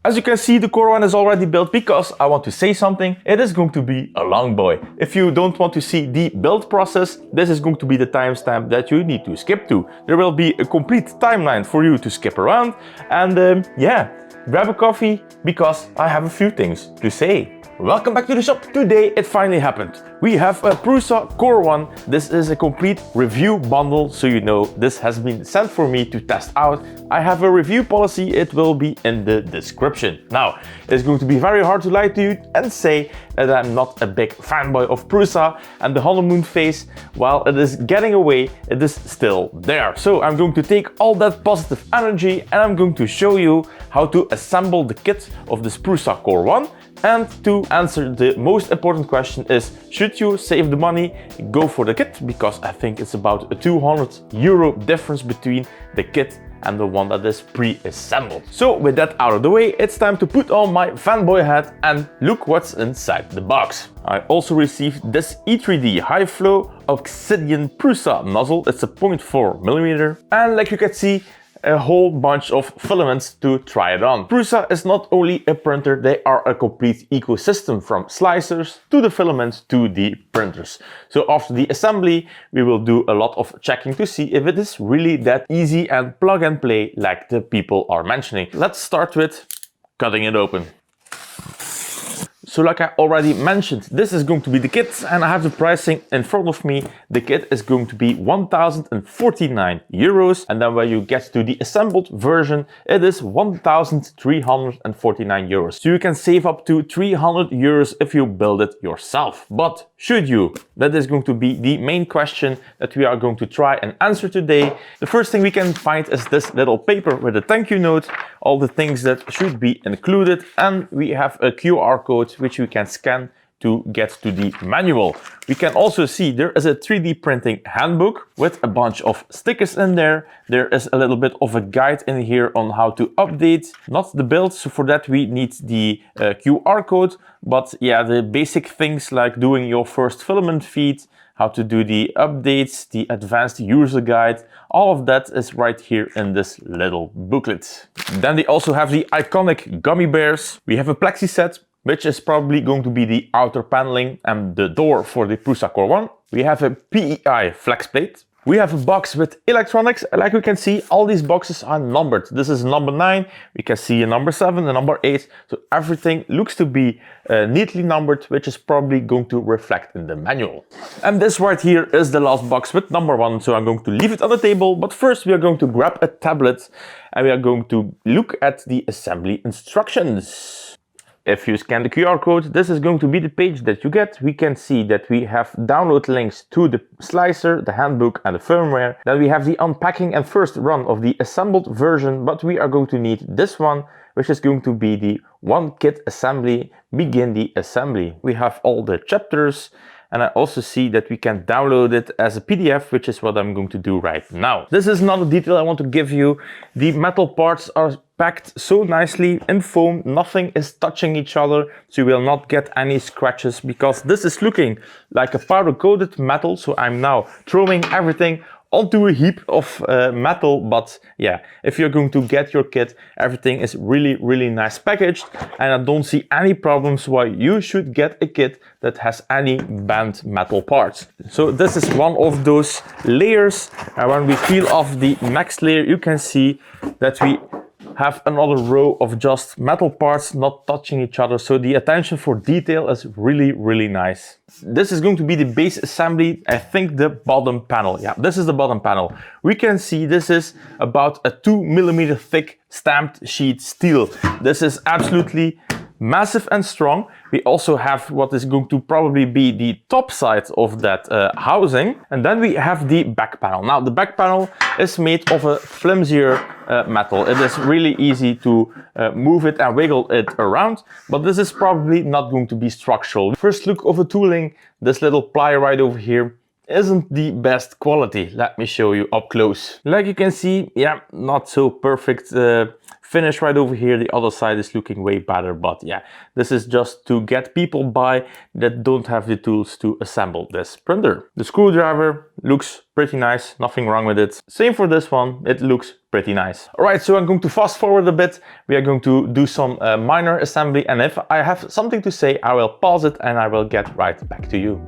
As you can see, the Core One is already built because I want to say something. It is going to be a long boy. If you don't want to see the build process, this is going to be the timestamp that you need to skip to. There will be a complete timeline for you to skip around. And yeah, grab a coffee because I have a few things to say. Welcome back to the shop. Today it finally happened. We have a Prusa Core One. This is a complete review bundle, so you know this has been sent for me to test out. I have a review policy, it will be in the description. Now, it's going to be very hard to lie to you and say that I'm not a big fanboy of Prusa, and the honeymoon phase, while it is getting away, it is still there. So I'm going to take all that positive energy and I'm going to show you how to assemble the kit of this Prusa Core One. And to answer the most important question is, should you save the money, go for the kit? Because I think it's about a €200 difference between the kit and the one that is pre-assembled. So with that out of the way, it's time to put on my fanboy hat and look what's inside the box. I also received this E3D high flow obsidian Prusa nozzle. It's a 0.4mm, and like you can see, a whole bunch of filaments to try it on. Prusa is not only a printer, they are a complete ecosystem, from slicers to the filaments to the printers. So after the assembly, we will do a lot of checking to see if it is really that easy and plug and play like the people are mentioning. Let's start with cutting it open. So like I already mentioned, this is going to be the kit, and I have the pricing in front of me. The kit is going to be €1,049, and then when you get to the assembled version, it is €1,349. So you can save up to €300 if you build it yourself. But should you? That is going to be the main question that we are going to try and answer today. The first thing we can find is this little paper with a thank you note, all the things that should be included, and we have a QR code which we can scan to get to the manual. We can also see there is a 3D printing handbook with a bunch of stickers in there. There is a little bit of a guide in here on how to update, not the build, so for that we need the QR code, but yeah, the basic things like doing your first filament feed, how to do the updates, the advanced user guide, all of that is right here in this little booklet. Then they also have the iconic gummy bears. We have a plexi set, which is probably going to be the outer paneling and the door for the Prusa Core One. We have a PEI flex plate. We have a box with electronics. Like we can see, all these boxes are numbered. This is number 9. We can see a number 7, a number 8. So everything looks to be neatly numbered, which is probably going to reflect in the manual. And this right here is the last box with number 1. So I'm going to leave it on the table. But first we are going to grab a tablet and we are going to look at the assembly instructions. If you scan the QR code, this is going to be the page that you get. We can see that we have download links to the slicer, the handbook and the firmware. Then we have the unpacking and first run of the assembled version, but we are going to need this one, which is going to be the one kit assembly, begin the assembly. We have all the chapters, and I also see that we can download it as a PDF, which is what I'm going to do right now. This is another detail I want to give you. The metal parts are packed so nicely in foam, nothing is touching each other, so you will not get any scratches, because this is looking like a powder coated metal. So I'm now throwing everything onto a heap of metal, but yeah, if you're going to get your kit, everything is really nice packaged, and I don't see any problems why you should get a kit that has any bent metal parts. So this is one of those layers, and when we peel off the next layer, you can see that we have another row of just metal parts not touching each other. So the attention for detail is really nice. This is going to be the base assembly. I think the bottom panel. Yeah, this is the bottom panel. We can see this is about a 2mm thick stamped sheet steel. This is absolutely massive and strong. We also have what is going to probably be the top side of that housing. And then we have the back panel. Now the back panel is made of a flimsier metal. It is really easy to move it and wiggle it around, but this is probably not going to be structural. First look of the tooling, this little ply right over here isn't the best quality. Let me show you up close. Like you can see, yeah, not so perfect finish right over here. The other side is looking way better, but yeah, this is just to get people by that don't have the tools to assemble this printer. The screwdriver looks pretty nice, nothing wrong with it. Same for this one, it looks pretty nice. All right, so I'm going to fast forward a bit. We are going to do some minor assembly, and if I have something to say, I will pause it and I will get right back to you.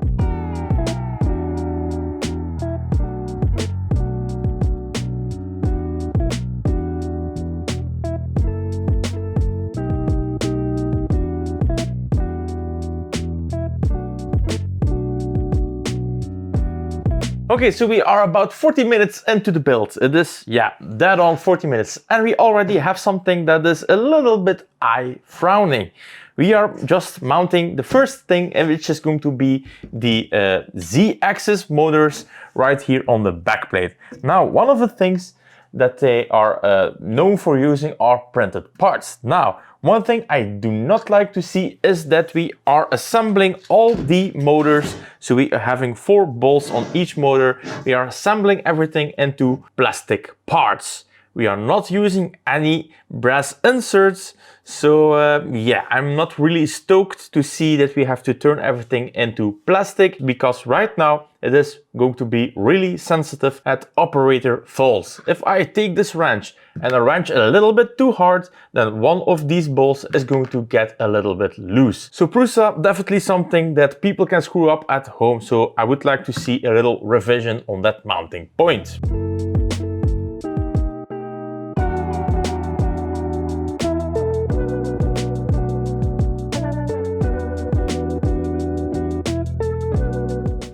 Okay, so we are about 40 minutes into the build. It is, yeah, dead on 40 minutes. And we already have something that is a little bit eye-frowning. We are just mounting the first thing, which is going to be the Z-axis motors right here on the backplate. Now, one of the things that they are known for using are printed parts. Now, one thing I do not like to see is that we are assembling all the motors. So we are having 4 bolts on each motor. We are assembling everything into plastic parts. We are not using any brass inserts. So yeah, I'm not really stoked to see that we have to turn everything into plastic, because right now it is going to be really sensitive at operator faults. If I take this wrench and I wrench a little bit too hard, then one of these bolts is going to get a little bit loose. So Prusa, definitely something that people can screw up at home. So I would like to see a little revision on that mounting point.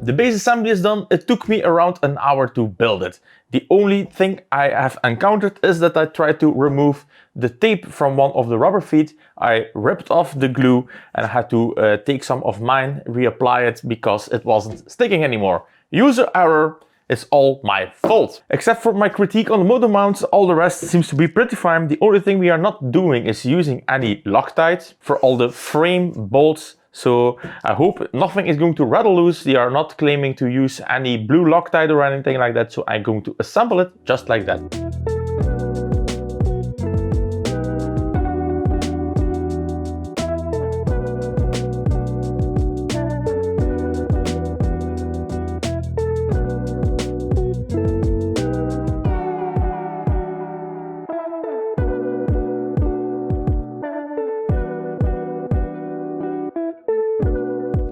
The base assembly is done. It took me around an hour to build it. The only thing I have encountered is that I tried to remove the tape from one of the rubber feet. I ripped off the glue and I had to take some of mine, reapply it because it wasn't sticking anymore. User error. It's all my fault. Except for my critique on the motor mounts, all the rest seems to be pretty fine. The only thing we are not doing is using any Loctite for all the frame bolts. So I hope nothing is going to rattle loose. They are not claiming to use any blue Loctite or anything like that. So I'm going to assemble it just like that.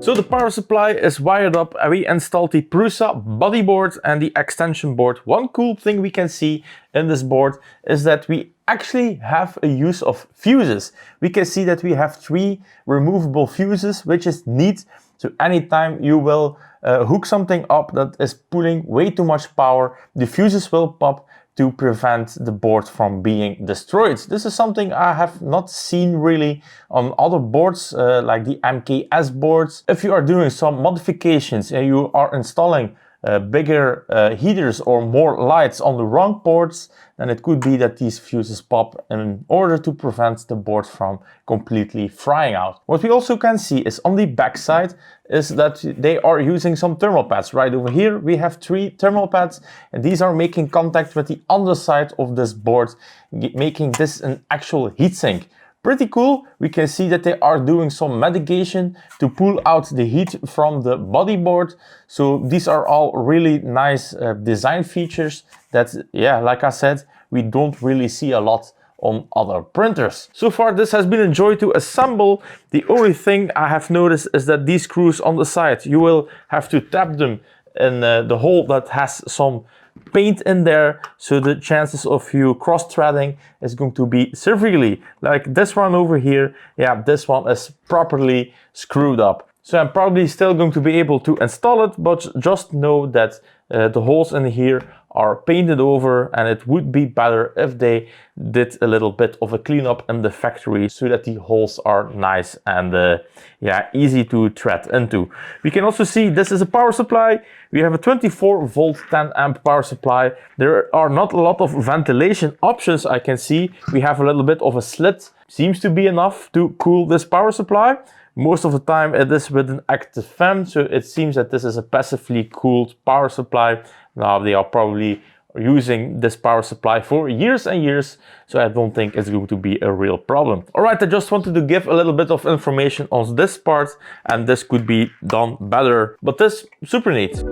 So the power supply is wired up and we installed the Prusa body board and the extension board. One cool thing we can see in this board is that we actually have a use of fuses. We can see that we have 3 removable fuses, which is neat. So anytime you will hook something up that is pulling way too much power, the fuses will pop to prevent the board from being destroyed. This is something I have not seen really on other boards like the MKS boards. If you are doing some modifications and you are installing bigger heaters or more lights on the wrong ports, then it could be that these fuses pop in order to prevent the board from completely frying out. What we also can see is on the back side is that they are using some thermal pads. Right over here we have 3 thermal pads, and these are making contact with the underside of this board, making this an actual heatsink. Pretty cool. We can see that they are doing some mitigation to pull out the heat from the body board. So these are all really nice design features that, yeah, like I said, we don't really see a lot on other printers. So far this has been a joy to assemble. The only thing I have noticed is that these screws on the side, you will have to tap them in the hole that has some paint in there, so the chances of you cross-threading is going to be severely. Like this one over here, yeah, this one is properly screwed up. So I'm probably still going to be able to install it, but just know that the holes in here are painted over, and it would be better if they did a little bit of a cleanup in the factory so that the holes are nice and yeah, easy to thread into. We can also see this is a power supply. We have a 24 volt 10 amp power supply. There are not a lot of ventilation options I can see. We have a little bit of a slit. Seems to be enough to cool this power supply. Most of the time it is with an active fan, so it seems that this is a passively cooled power supply. Now they are probably using this power supply for years and years, so I don't think it's going to be a real problem. All right, I just wanted to give a little bit of information on this part, and this could be done better, but this is super neat.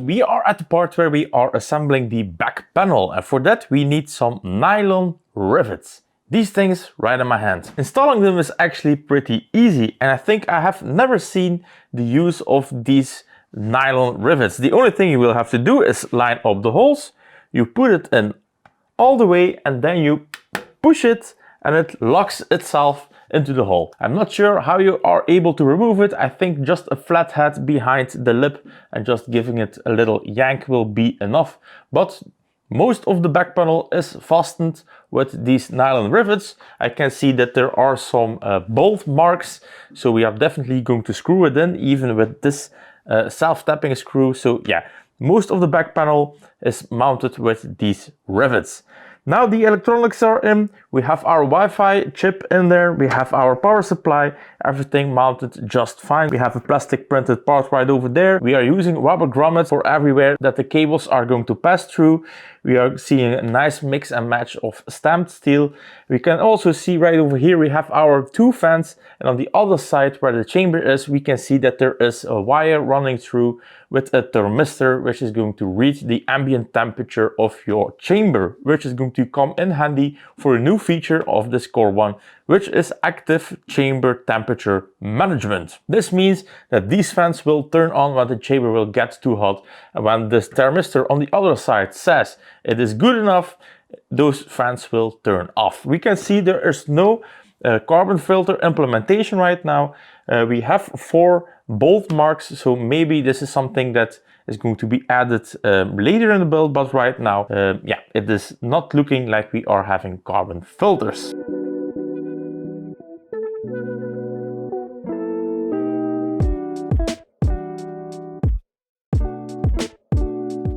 We are at the part where we are assembling the back panel, and for that we need some nylon rivets. These things right in my hand. Installing them is actually pretty easy, and I think I have never seen the use of these nylon rivets. The only thing you will have to do is line up the holes, you put it in all the way, and then you push it and it locks itself into the hole. I'm not sure how you are able to remove it. I think just a flat head behind the lip and just giving it a little yank will be enough. But most of the back panel is fastened with these nylon rivets. I can see that there are some bolt marks, so we are definitely going to screw it in, even with this self-tapping screw. So yeah, most of the back panel is mounted with these rivets. Now the electronics are in, we have our Wi-Fi chip in there, we have our power supply, everything mounted just fine. We have a plastic printed part right over there. We are using rubber grommets for everywhere that the cables are going to pass through. We are seeing a nice mix and match of stamped steel. We can also see right over here we have our two fans, and on the other side where the chamber is, we can see that there is a wire running through with a thermistor, which is going to read the ambient temperature of your chamber, which is going to come in handy for a new feature of this Core One, which is active chamber temperature management. This means that these fans will turn on when the chamber will get too hot, and when this thermistor on the other side says it is good enough, those fans will turn off. We can see there is no carbon filter implementation right now. We have 4 bolt marks, so maybe this is something that is going to be added later in the build, but right now, yeah, it is not looking like we are having carbon filters.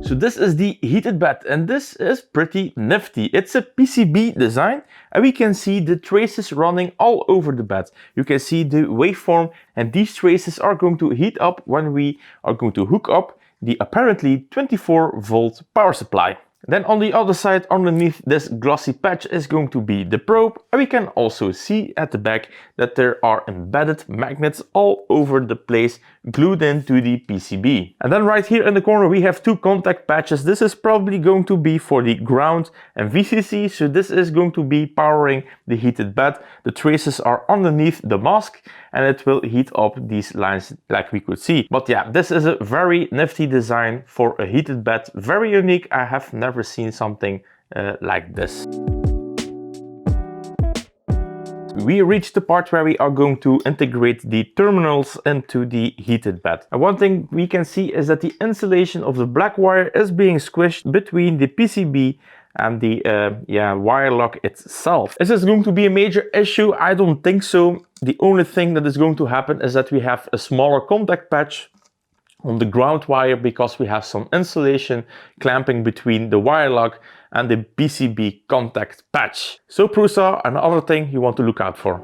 So this is the heated bed, and this is pretty nifty. It's a PCB design, and we can see the traces running all over the bed. You can see the waveform, and these traces are going to heat up when we are going to hook up the apparently 24-volt power supply. Then on the other side, underneath this glossy patch, is going to be the probe, and we can also see at the back that there are embedded magnets all over the place glued into the PCB. And then right here in the corner we have 2 contact patches. This is probably going to be for the ground and VCC, so this is going to be powering the heated bed. The traces are underneath the mask, and it will heat up these lines like we could see. But yeah, this is a very nifty design for a heated bed, very unique. I have never seen something like this. We reached the part where we are going to integrate the terminals into the heated bed. And one thing we can see is that the insulation of the black wire is being squished between the PCB and the wire lock itself. Is this going to be a major issue? I don't think so. The only thing that is going to happen is that we have a smaller contact patch on the ground wire because we have some insulation clamping between the wire lock and the PCB contact patch. So Prusa, another thing you want to look out for.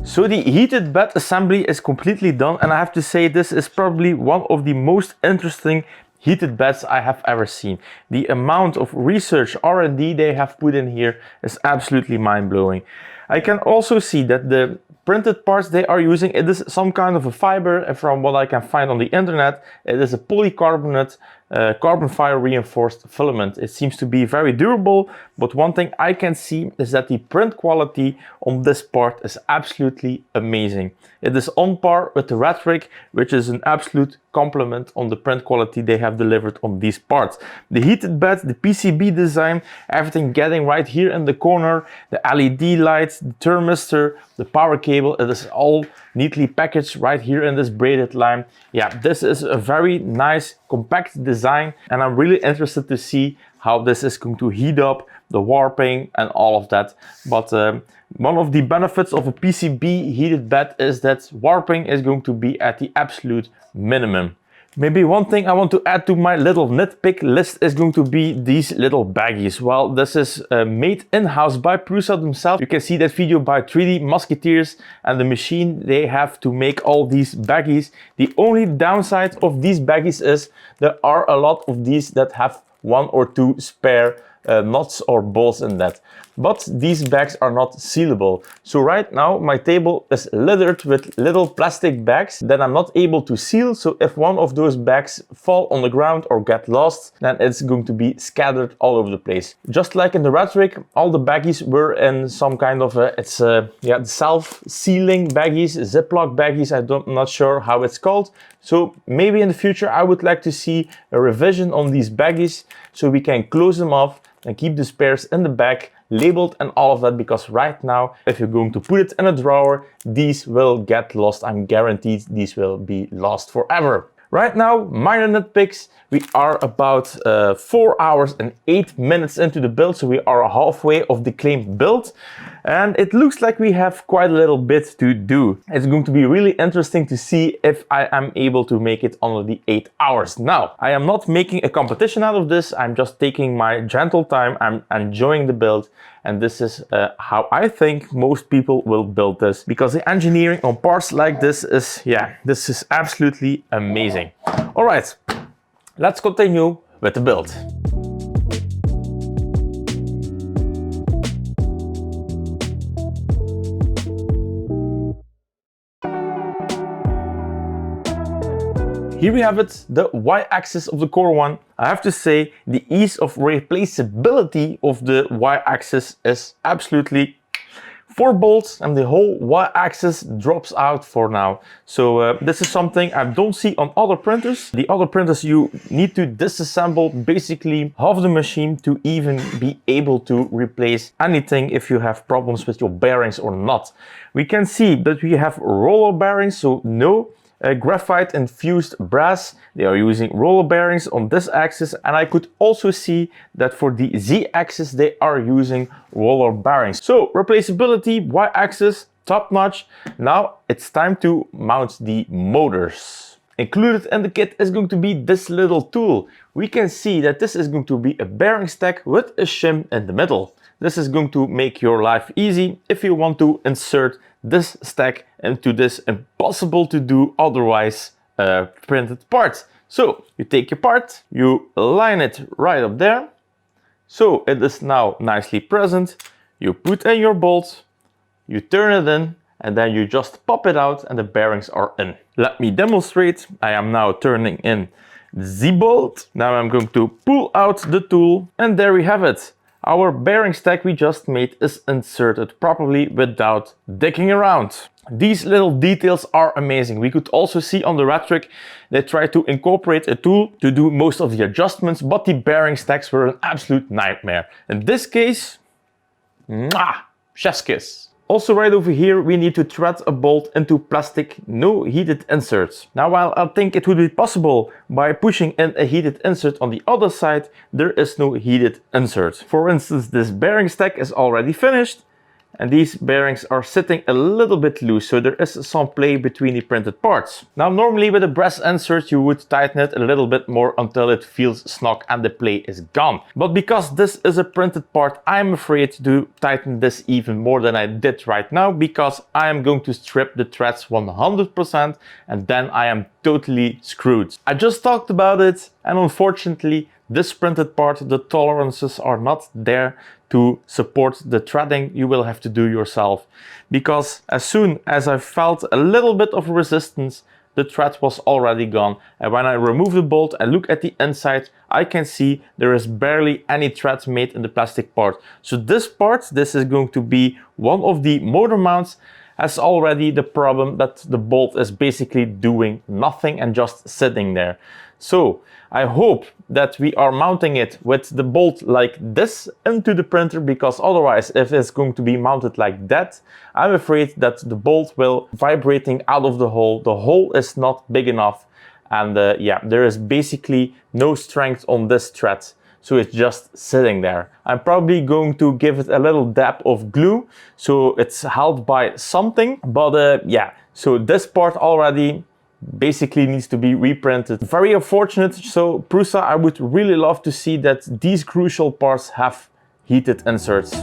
So the heated bed assembly is completely done, and I have to say this is probably one of the most interesting heated beds I have ever seen. The amount of research R&D they have put in here is absolutely mind-blowing. I can also see that the printed parts they are using, it is some kind of a fiber, and from what I can find on the internet, it is a polycarbonate carbon fiber reinforced filament. It seems to be very durable, but one thing I can see is that the print quality on this part is absolutely amazing. It is on par with the Rhetoric, which is an absolute compliment on the print quality they have delivered on these parts. The heated bed, the PCB design, everything getting right here in the corner, the LED lights, the thermistor, the power cable, it is all neatly packaged right here in this braided line. Yeah, this is a very nice compact design, and I'm really interested to see how this is going to heat up, the warping and all of that. But one of the benefits of a PCB heated bed is that warping is going to be at the absolute minimum. Maybe one thing I want to add to my little nitpick list is going to be these little baggies. Well, this is made in-house by Prusa themselves. You can see that video by 3D Musketeers, and the machine they have to make all these baggies. The only downside of these baggies is there are a lot of these that have 1 or 2 spare nuts or bolts in that. But these bags are not sealable. So right now my table is littered with little plastic bags that I'm not able to seal. So if one of those bags fall on the ground or get lost, then it's going to be scattered all over the place. Just like in the Rhetoric, all the baggies were in some kind of self-sealing baggies, Ziploc baggies. I'm not sure how it's called. So maybe in the future I would like to see a revision on these baggies so we can close them off and keep the spares in the bag, labeled and all of that, because right now if you're going to put it in a drawer, these will get lost. I'm guaranteed these will be lost forever. Right now, minor nitpicks, we are about 4 hours and 8 minutes into the build, so we are halfway of the claimed build, and it looks like we have quite a little bit to do. It's going to be really interesting to see if I am able to make it under the 8 hours. Now, I am not making a competition out of this, I'm just taking my gentle time, I'm enjoying the build, and this is how I think most people will build this, because the engineering on parts like this is, yeah, this is absolutely amazing. All right, let's continue with the build. Here we have it, the y-axis of the Core One. I have to say, the ease of replaceability of the y-axis is absolutely 4 bolts, and the whole y-axis drops out for now. So this is something I don't see on other printers. The other printers, you need to disassemble basically half the machine to even be able to replace anything if you have problems with your bearings or not. We can see that we have roller bearings, so no graphite infused brass. They are using roller bearings on this axis, and I could also see that for the Z-axis they are using roller bearings. So replaceability, y-axis, top notch. Now it's time to mount the motors. Included in the kit is going to be this little tool. We can see that this is going to be a bearing stack with a shim in the middle. This is going to make your life easy if you want to insert this stack into this impossible to do otherwise printed part. So you take your part, you line it right up there. So it is now nicely present. You put in your bolt, you turn it in, and then you just pop it out and the bearings are in. Let me demonstrate. I am now turning in the bolt. Now I'm going to pull out the tool, and there we have it. Our bearing stack we just made is inserted properly without dicking around. These little details are amazing. We could also see on the Rhetoric they tried to incorporate a tool to do most of the adjustments, but the bearing stacks were an absolute nightmare. In this case, chef's kiss. Also right over here we need to thread a bolt into plastic, no heated inserts. Now while I think it would be possible by pushing in a heated insert on the other side, there is no heated insert. For instance, this bearing stack is already finished, and these bearings are sitting a little bit loose, so there is some play between the printed parts. Now normally with a brass insert you would tighten it a little bit more until it feels snug and the play is gone. But because this is a printed part, I'm afraid to tighten this even more than I did right now, because I am going to strip the threads 100% and then I am totally screwed. I just talked about it, and unfortunately this printed part, the tolerances are not there to support the threading. You will have to do yourself, because as soon as I felt a little bit of resistance, the thread was already gone, and when I remove the bolt and look at the inside, I can see there is barely any thread made in the plastic part. So this part, this is going to be one of the motor mounts, has already the problem that the bolt is basically doing nothing and just sitting there. So I hope that we are mounting it with the bolt like this into the printer, because otherwise, if it's going to be mounted like that, I'm afraid that the bolt will vibrating out of the hole. The hole is not big enough, and yeah, there is basically no strength on this thread. So it's just sitting there. I'm probably going to give it a little dab of glue so it's held by something. But yeah, so this part already basically needs to be reprinted. Very unfortunate. So Prusa, I would really love to see that these crucial parts have heated inserts.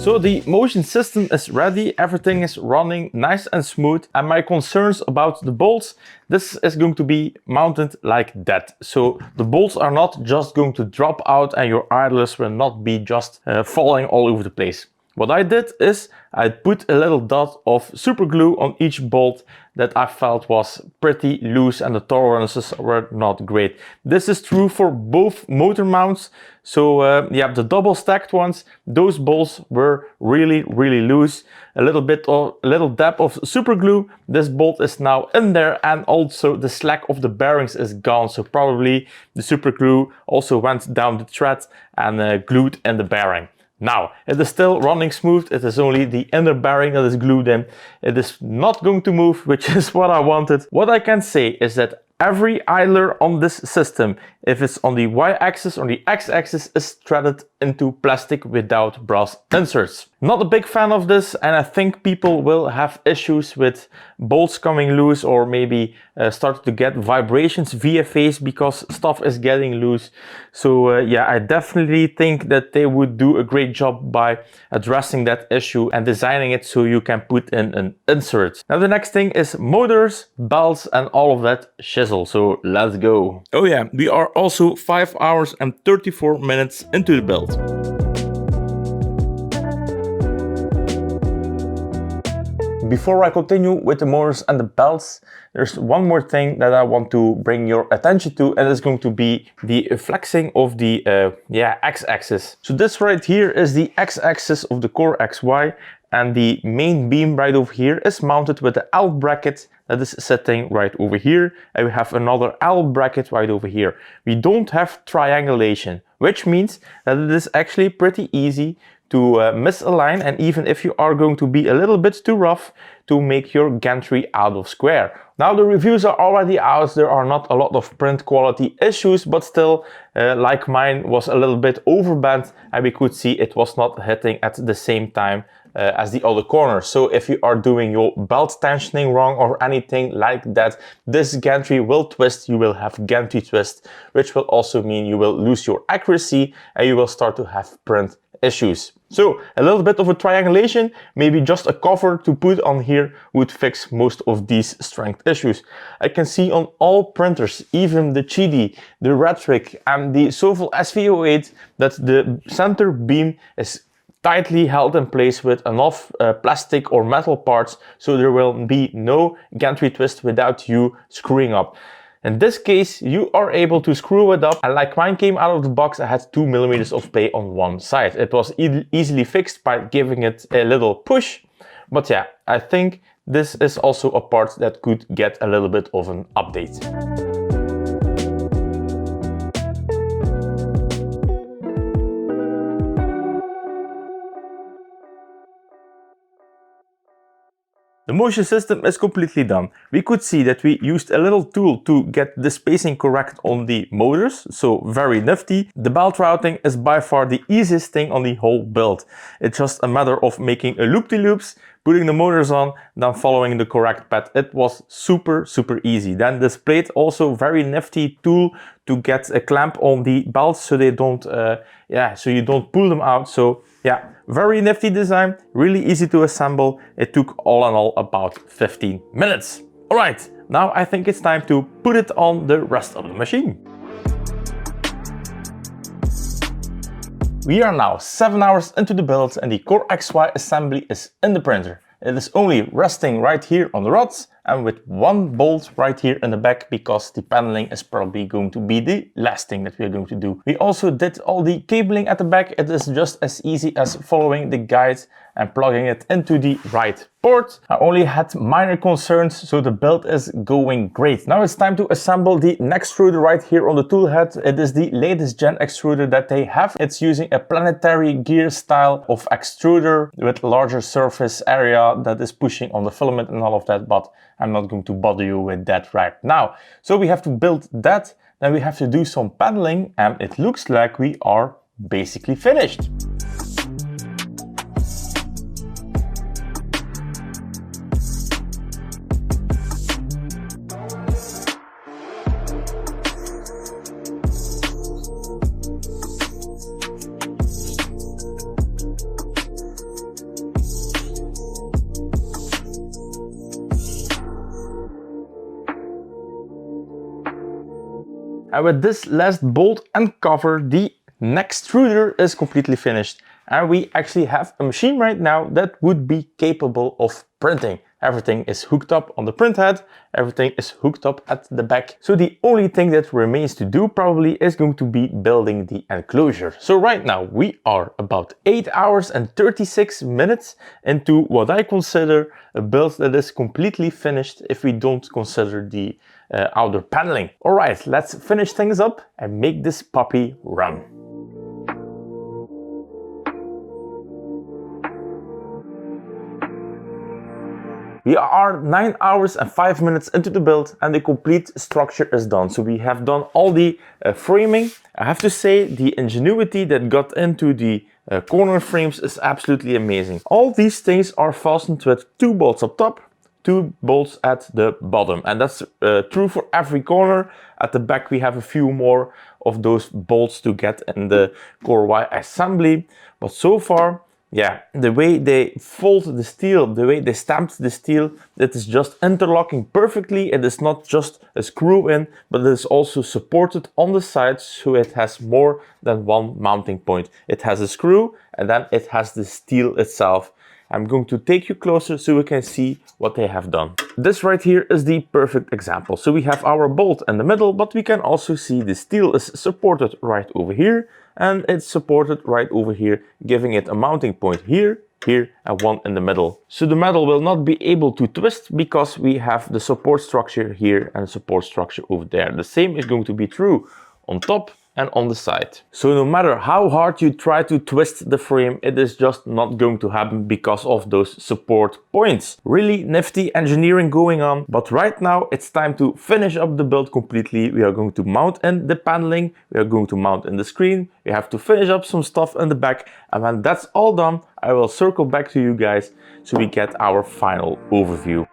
So the motion system is ready, everything is running nice and smooth, and my concerns about the bolts, this is going to be mounted like that. So the bolts are not just going to drop out and your idlers will not be just falling all over the place. What I did is I put a little dot of super glue on each bolt that I felt was pretty loose and the tolerances were not great. This is true for both motor mounts. So yeah, the double stacked ones, those bolts were really loose. A little dab of super glue. This bolt is now in there, and also the slack of the bearings is gone. So probably the super glue also went down the thread and glued in the bearing. Now, it is still running smooth. It is only the inner bearing that is glued in. It is not going to move, which is what I wanted. What I can say is that every idler on this system, if it's on the Y-axis or the X-axis, is threaded into plastic without brass inserts. Not a big fan of this, and I think people will have issues with bolts coming loose, or maybe start to get vibrations via phase because stuff is getting loose. So yeah, I definitely think that they would do a great job by addressing that issue and designing it so you can put in an insert. Now the next thing is motors, belts, and all of that shizzle. So let's go. Oh yeah, we are also 5 hours and 34 minutes into the build. Before I continue with the motors and the belts, there's one more thing that I want to bring your attention to, and it's going to be the flexing of the X-axis. So this right here is the X-axis of the Core XY, and the main beam right over here is mounted with the L bracket that is sitting right over here, and we have another L bracket right over here. We don't have triangulation, which means that it is actually pretty easy to misalign, and even if you are going to be a little bit too rough, to make your gantry out of square. Now the reviews are already out, there are not a lot of print quality issues, but still, like mine was a little bit overbent, and we could see it was not hitting at the same time as the other corners. So if you are doing your belt tensioning wrong or anything like that, this gantry will twist. You will have gantry twist, which will also mean you will lose your accuracy and you will start to have print issues. So a little bit of a triangulation, maybe just a cover to put on here would fix most of these strength issues. I can see on all printers, even the Chidi, the Rhetoric and the Sofel SV08, that the center beam is tightly held in place with enough plastic or metal parts, so there will be no gantry twist without you screwing up. In this case, you are able to screw it up, and like mine came out of the box, I had 2 millimeters of play on one side. It was easily fixed by giving it a little push, but yeah, I think this is also a part that could get a little bit of an update. The motion system is completely done. We could see that we used a little tool to get the spacing correct on the motors, so very nifty. The belt routing is by far the easiest thing on the whole build. It's just a matter of making a loop-de-loops, putting the motors on, then following the correct path. It was super easy. Then this plate, also very nifty tool to get a clamp on the belts so they don't, so you don't pull them out. So yeah, very nifty design, really easy to assemble. It took all in all about 15 minutes. All right, now I think it's time to put it on the rest of the machine. We are now 7 hours into the build and the Core XY assembly is in the printer. It is only resting right here on the rods, and with one bolt right here in the back, because the paneling is probably going to be the last thing that we're going to do. We also did all the cabling at the back. It is just as easy as following the guides and plugging it into the right port. I only had minor concerns, so the build is going great. Now it's time to assemble the next extruder right here on the tool head. It is the latest gen extruder that they have. It's using a planetary gear style of extruder with larger surface area that is pushing on the filament and all of that, but I'm not going to bother you with that right now. So we have to build that, then we have to do some paneling, and it looks like we are basically finished. And with this last bolt and cover, the next extruder is completely finished. And we actually have a machine right now that would be capable of printing. Everything is hooked up on the print head, everything is hooked up at the back. So the only thing that remains to do probably is going to be building the enclosure. So right now we are about 8 hours and 36 minutes into what I consider a build that is completely finished if we don't consider the outer paneling. All right, let's finish things up and make this puppy run. We are 9 hours and 5 minutes into the build and the complete structure is done. So we have done all the framing. I have to say the ingenuity that got into the corner frames is absolutely amazing. All these things are fastened with 2 bolts up top, 2 bolts at the bottom, and that's true for every corner. At the back we have a few more of those bolts to get in the Core Y assembly, but so far, yeah, the way they fold the steel, the way they stamped the steel, it is just interlocking perfectly. It is not just a screw in, but it is also supported on the sides, so it has more than one mounting point. It has a screw and then it has the steel itself. I'm going to take you closer so we can see what they have done. This right here is the perfect example. So we have our bolt in the middle, but we can also see the steel is supported right over here, and it's supported right over here, giving it a mounting point here, here, and one in the middle. So the metal will not be able to twist because we have the support structure here and support structure over there. The same is going to be true on top and on the side. So no matter how hard you try to twist the frame, it is just not going to happen because of those support points. Really nifty engineering going on, but right now it's time to finish up the build completely. We are going to mount in the paneling, we are going to mount in the screen, we have to finish up some stuff in the back, and when that's all done, I will circle back to you guys so we get our final overview.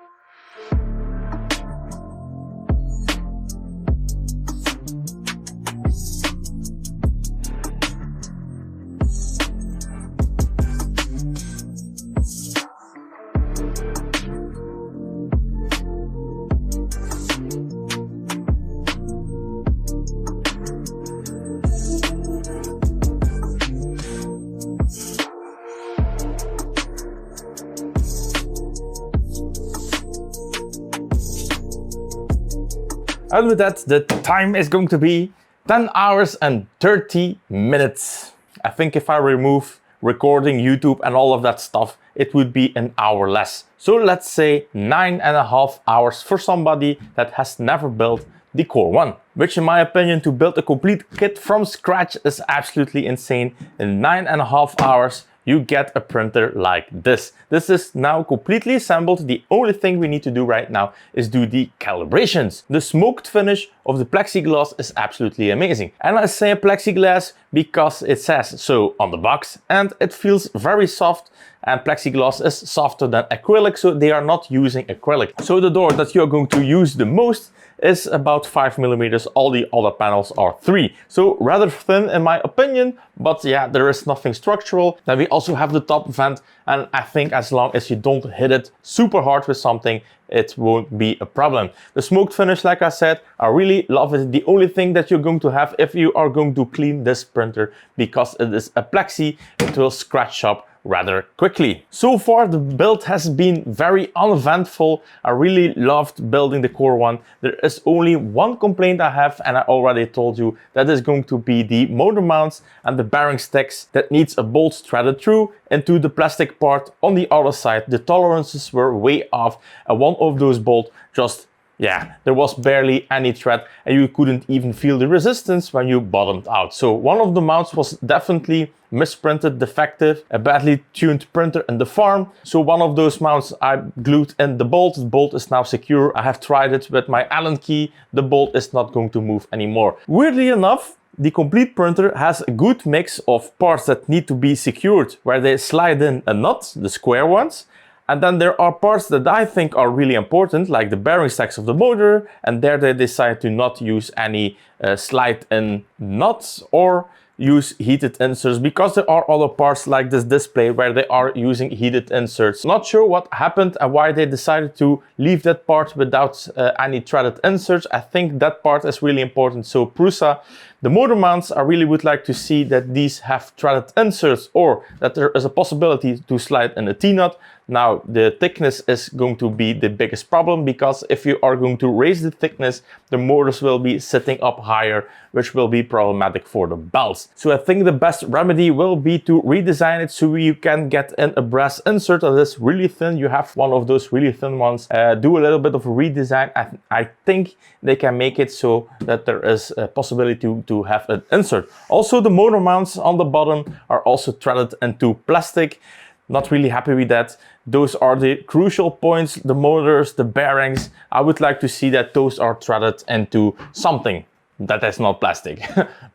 And with that, the time is going to be 10 hours and 30 minutes. I think if I remove recording, YouTube and all of that stuff, it would be an hour less. So let's say 9.5 hours for somebody that has never built the Core One, which in my opinion, to build a complete kit from scratch is absolutely insane. In 9.5 hours, you get a printer like this. This is now completely assembled. The only thing we need to do right now is do the calibrations. The smoked finish of the plexiglass is absolutely amazing. And I say plexiglass because it says so on the box, and it feels very soft, and plexiglass is softer than acrylic, so they are not using acrylic. So the door that you're going to use the most is about 5 millimeters. All the other panels are 3. So rather thin in my opinion, but yeah, there is nothing structural. Then we also have the top vent, and I think as long as you don't hit it super hard with something, it won't be a problem. The smoked finish, like I said, I really love it. The only thing that you're going to have if you are going to clean this printer, because it is a plexi, it will scratch up rather quickly. So far the build has been very uneventful. I really loved building the Core One. There is only one complaint I have, and I already told you that is going to be the motor mounts and the bearing sticks that needs a bolt threaded through into the plastic part on the other side. The tolerances were way off, and one of those bolts just, yeah, there was barely any thread and you couldn't even feel the resistance when you bottomed out. So one of the mounts was definitely misprinted, defective, a badly tuned printer in the farm. So one of those mounts I glued in the bolt is now secure. I have tried it with my Allen key. The bolt is not going to move anymore. Weirdly enough, the complete printer has a good mix of parts that need to be secured, where they slide in a nut, the square ones. And then there are parts that I think are really important, like the bearing stacks of the motor, and there they decide to not use any slide-in nuts or use heated inserts, because there are other parts like this display where they are using heated inserts. Not sure what happened and why they decided to leave that part without any threaded inserts. I think that part is really important. So Prusa, the motor mounts, I really would like to see that these have threaded inserts, or that there is a possibility to slide in a T-nut. Now the thickness is going to be the biggest problem, because if you are going to raise the thickness, the motors will be sitting up higher, which will be problematic for the belts. So I think the best remedy will be to redesign it so you can get in a brass insert that is really thin. You have one of those really thin ones. Do a little bit of a redesign. I think they can make it so that there is a possibility to have an insert. Also, the motor mounts on the bottom are also threaded into plastic. Not really happy with that. Those are the crucial points, the motors, the bearings. I would like to see that those are threaded into something that is not plastic.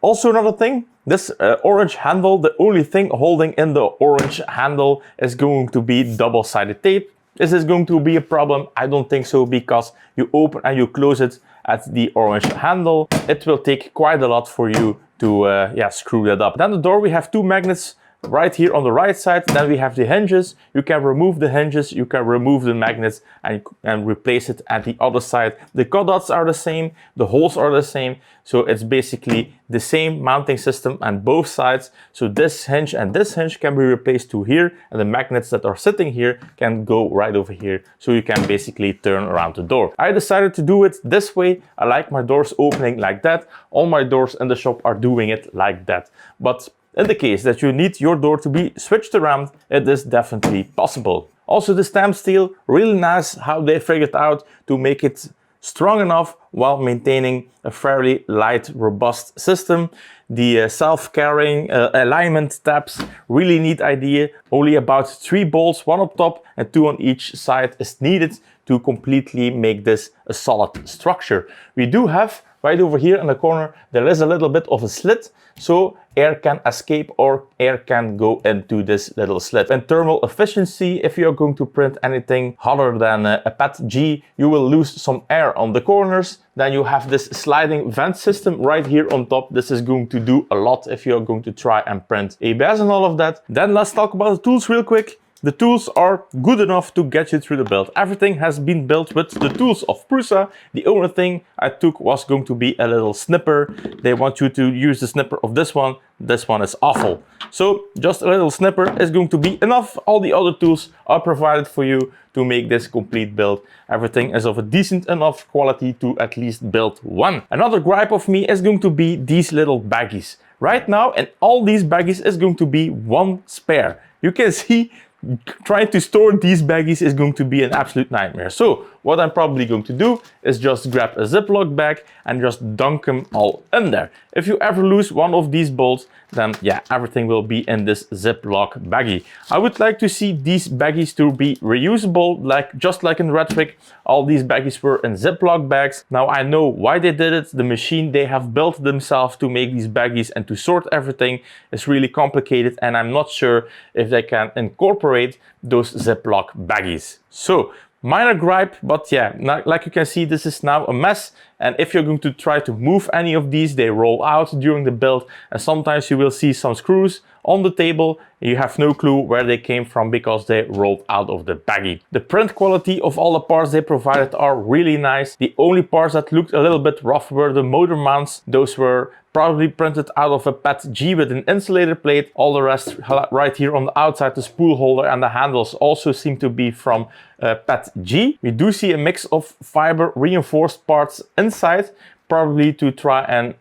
Also another thing, this orange handle, the only thing holding in the orange handle is going to be double-sided tape. Is this going to be a problem? I don't think so, because you open and you close it at the orange handle. It will take quite a lot for you to screw that up. Then the door, we have two magnets right here on the right side. Then we have the hinges. You can remove the hinges, you can remove the magnets and replace it at the other side. The cutouts are the same, the holes are the same. So it's basically the same mounting system on both sides. So this hinge and this hinge can be replaced to here, and the magnets that are sitting here can go right over here. So you can basically turn around the door. I decided to do it this way. I like my doors opening like that. All my doors in the shop are doing it like that. But in the case that you need your door to be switched around, it is definitely possible. Also the stamp steel, really nice how they figured out to make it strong enough while maintaining a fairly light, robust system. The self-carrying alignment tabs, really neat idea. Only about 3 bolts, 1 up top and 2 on each side is needed to completely make this a solid structure. We do have right over here in the corner, there is a little bit of a slit, so air can escape or air can go into this little slit. And thermal efficiency, if you're going to print anything hotter than a PET G, you will lose some air on the corners. Then you have this sliding vent system right here on top. This is going to do a lot if you're going to try and print ABS and all of that. Then let's talk about the tools real quick. The tools are good enough to get you through the build. Everything has been built with the tools of Prusa. The only thing I took was going to be a little snipper. They want you to use the snipper of this one. This one is awful. So just a little snipper is going to be enough. All the other tools are provided for you to make this complete build. Everything is of a decent enough quality to at least build one. Another gripe of me is going to be these little baggies. Right now, in all these baggies is going to be one spare. You can see trying to store these baggies is going to be an absolute nightmare. So what I'm probably going to do is just grab a Ziploc bag and just dunk them all in there. If you ever lose one of these bolts, then yeah, everything will be in this Ziploc baggie. I would like to see these baggies to be reusable, just like in Rhetoric. All these baggies were in Ziploc bags. Now I know why they did it. The machine they have built themselves to make these baggies and to sort everything is really complicated, and I'm not sure if they can incorporate those Ziploc baggies. So minor gripe, but yeah, like you can see, this is now a mess. And if you're going to try to move any of these, they roll out during the build. And sometimes you will see some screws on the table. You have no clue where they came from because they rolled out of the baggie. The print quality of all the parts they provided are really nice. The only parts that looked a little bit rough were the motor mounts. Those were probably printed out of a PET-G with an insulator plate. All the rest right here on the outside, the spool holder and the handles also seem to be from PET-G. We do see a mix of fiber reinforced parts inside, probably to try and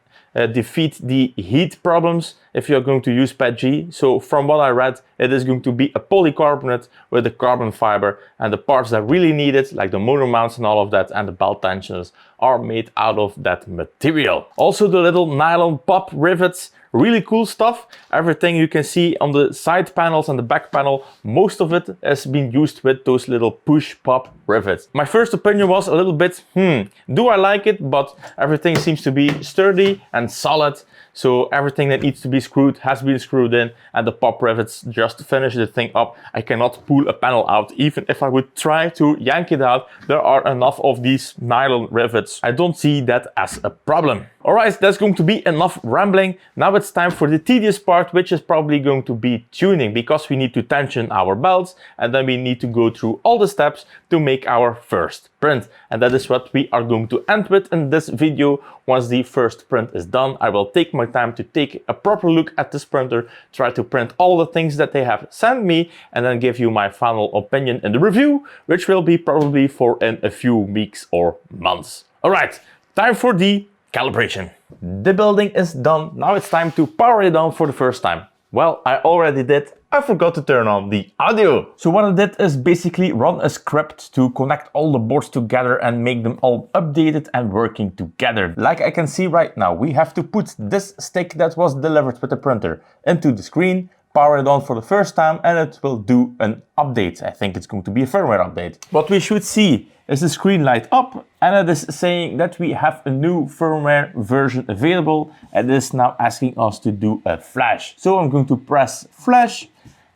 defeat the heat problems if you're going to use PET-G. So from what I read, it is going to be a polycarbonate with a carbon fiber, and the parts that really need it, like the motor mounts and all of that, and the belt tensioners, are made out of that material. Also the little nylon pop rivets, really cool stuff. Everything you can see on the side panels and the back panel, most of it has been used with those little push pop rivets. My first opinion was a little bit, do I like it? But everything seems to be sturdy and solid. So everything that needs to be screwed has been screwed in, and the pop rivets just finish the thing up. I cannot pull a panel out. Even if I would try to yank it out, there are enough of these nylon rivets. I don't see that as a problem. Alright, that's going to be enough rambling. Now it's time for the tedious part, which is probably going to be tuning, because we need to tension our belts and then we need to go through all the steps to make our first print. And that is what we are going to end with in this video. Once the first print is done, I will take my time to take a proper look at this printer, try to print all the things that they have sent me, and then give you my final opinion in the review, which will be probably for in a few weeks or months. Alright, time for the calibration. The building is done. Now it's time to power it on for the first time. Well, I already did. I forgot to turn on the audio. So what I did is basically run a script to connect all the boards together and make them all updated and working together. Like I can see right now, we have to put this stick that was delivered with the printer into the screen, power it on for the first time, and it will do an update. I think it's going to be a firmware update. What we should see is the screen light up, and it is saying that we have a new firmware version available, and it is now asking us to do a flash. So I'm going to press flash,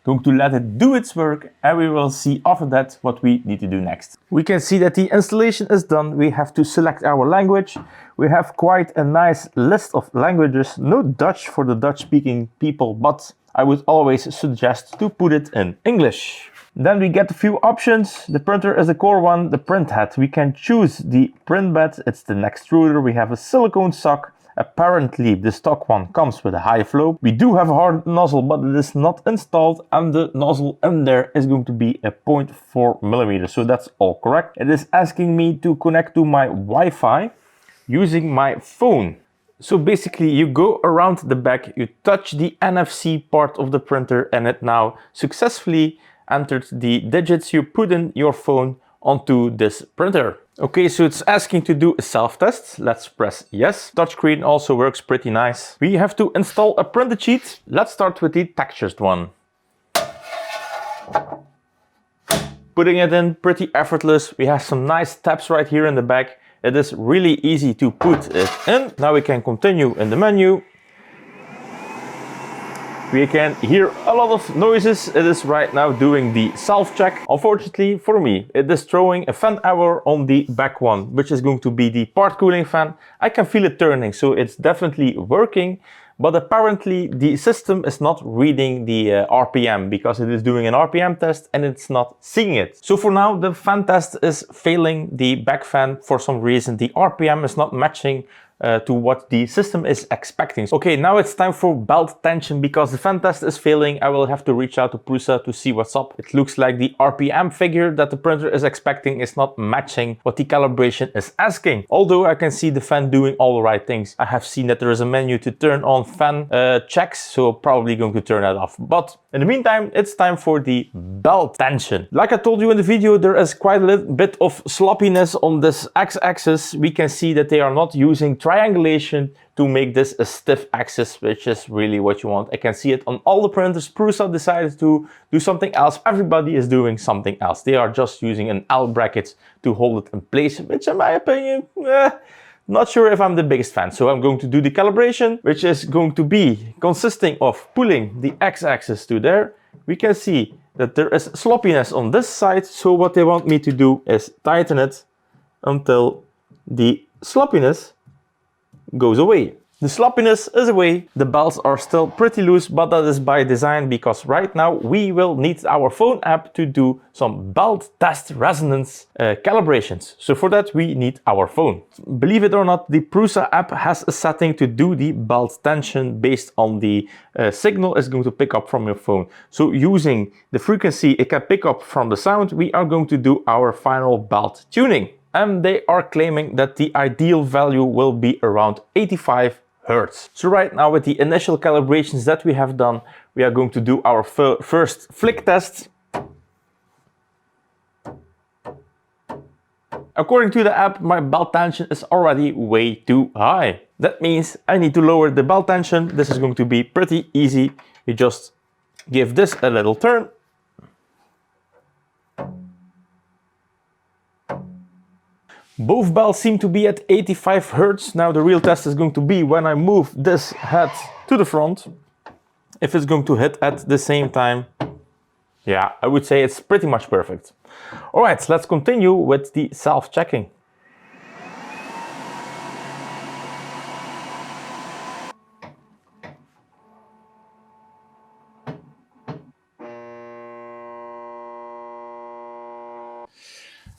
going to let it do its work, and we will see after that what we need to do next. We can see that the installation is done. We have to select our language. We have quite a nice list of languages. No Dutch for the Dutch-speaking people, but I would always suggest to put it in English. Then we get a few options. The printer is a Core One, the print head. We can choose the print bed, it's the extruder. We have a silicone sock. Apparently the stock one comes with a high flow. We do have a hard nozzle, but it is not installed, and the nozzle in there is going to be a 0.4 millimeter. So that's all correct. It is asking me to connect to my Wi-Fi using my phone. So basically you go around the back, you touch the NFC part of the printer, and it now successfully entered the digits you put in your phone onto this printer. Okay, so it's asking to do a self-test. Let's press yes. Touchscreen also works pretty nice. We have to install a printed sheet. Let's start with the textured one. Putting it in, pretty effortless. We have some nice tabs right here in the back. It is really easy to put it in. Now we can continue in the menu. We can hear a lot of noises. It is right now doing the self-check. Unfortunately for me, it is throwing a fan error on the back one, which is going to be the part cooling fan. I can feel it turning, so it's definitely working. But apparently the system is not reading the RPM, because it is doing an RPM test and it's not seeing it. So for now, the fan test is failing the back fan. For some reason, the RPM is not matching to what the system is expecting. Okay, now it's time for belt tension, because the fan test is failing. I will have to reach out to Prusa to see what's up. It looks like the RPM figure that the printer is expecting is not matching what the calibration is asking. Although I can see the fan doing all the right things. I have seen that there is a menu to turn on fan checks, so probably going to turn that off. But in the meantime, it's time for the belt tension. Like I told you in the video, there is quite a little bit of sloppiness on this x-axis. We can see that they are not using triangulation to make this a stiff axis, which is really what you want. I can see it on all the printers. Prusa decided to do something else. Everybody is doing something else. They are just using an L bracket to hold it in place, which in my opinion, not sure if I'm the biggest fan. So I'm going to do the calibration, which is going to be consisting of pulling the x-axis to there. We can see that there is sloppiness on this side. So what they want me to do is tighten it until the sloppiness goes away. The sloppiness is away, the belts are still pretty loose, but that is by design because right now we will need our phone app to do some belt test resonance calibrations. So for that we need our phone. Believe it or not, the Prusa app has a setting to do the belt tension based on the signal it's going to pick up from your phone. So using the frequency it can pick up from the sound, we are going to do our final belt tuning. And they are claiming that the ideal value will be around 85 Hertz. So right now with the initial calibrations that we have done, we are going to do our first flick test. According to the app, my belt tension is already way too high. That means I need to lower the belt tension. This is going to be pretty easy. You just give this a little turn. Both belts seem to be at 85 Hertz. Now the real test is going to be when I move this head to the front. If it's going to hit at the same time. Yeah, I would say it's pretty much perfect. All right, let's continue with the self-checking.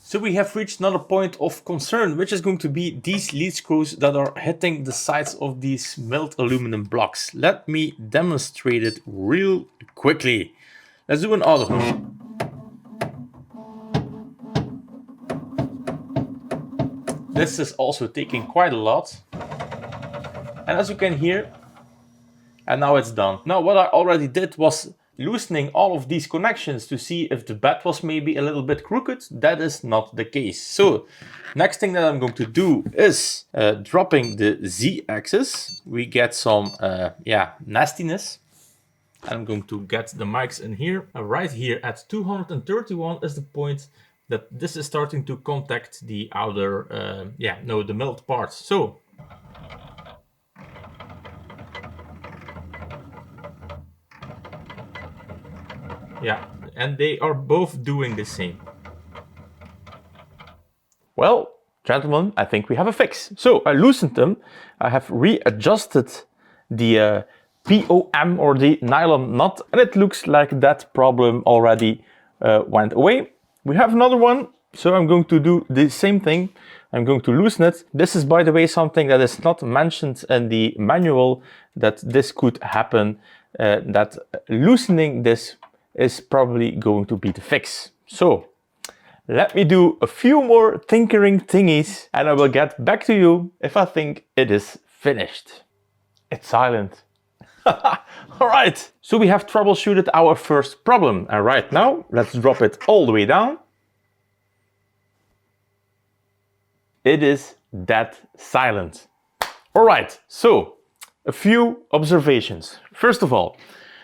So we have reached another point of concern, which is going to be these lead screws that are hitting the sides of these milled aluminum blocks. Let me demonstrate it real quickly. Let's do an auto. This is also taking quite a lot. And as you can hear, and now it's done. Now what I already did was loosening all of these connections to see if the bed was maybe a little bit crooked. That is not the case. So next thing that I'm going to do is dropping the Z-axis. We get some nastiness. I'm going to get the mics in here. Right here at 231 is the point that this is starting to contact the outer, the milled parts. So yeah, and they are both doing the same. Well, gentlemen, I think we have a fix. So I loosened them. I have readjusted the POM or the nylon nut, and it looks like that problem already went away. We have another one, so I'm going to do the same thing. I'm going to loosen it. This is, by the way, something that is not mentioned in the manual, that this could happen, that loosening this is probably going to be the fix. So let me do a few more tinkering thingies and I will get back to you if I think it is finished. It's silent. All right, so we have troubleshooted our first problem, and right now let's drop it all the way down. It is dead silent. All right, so a few observations. First of all,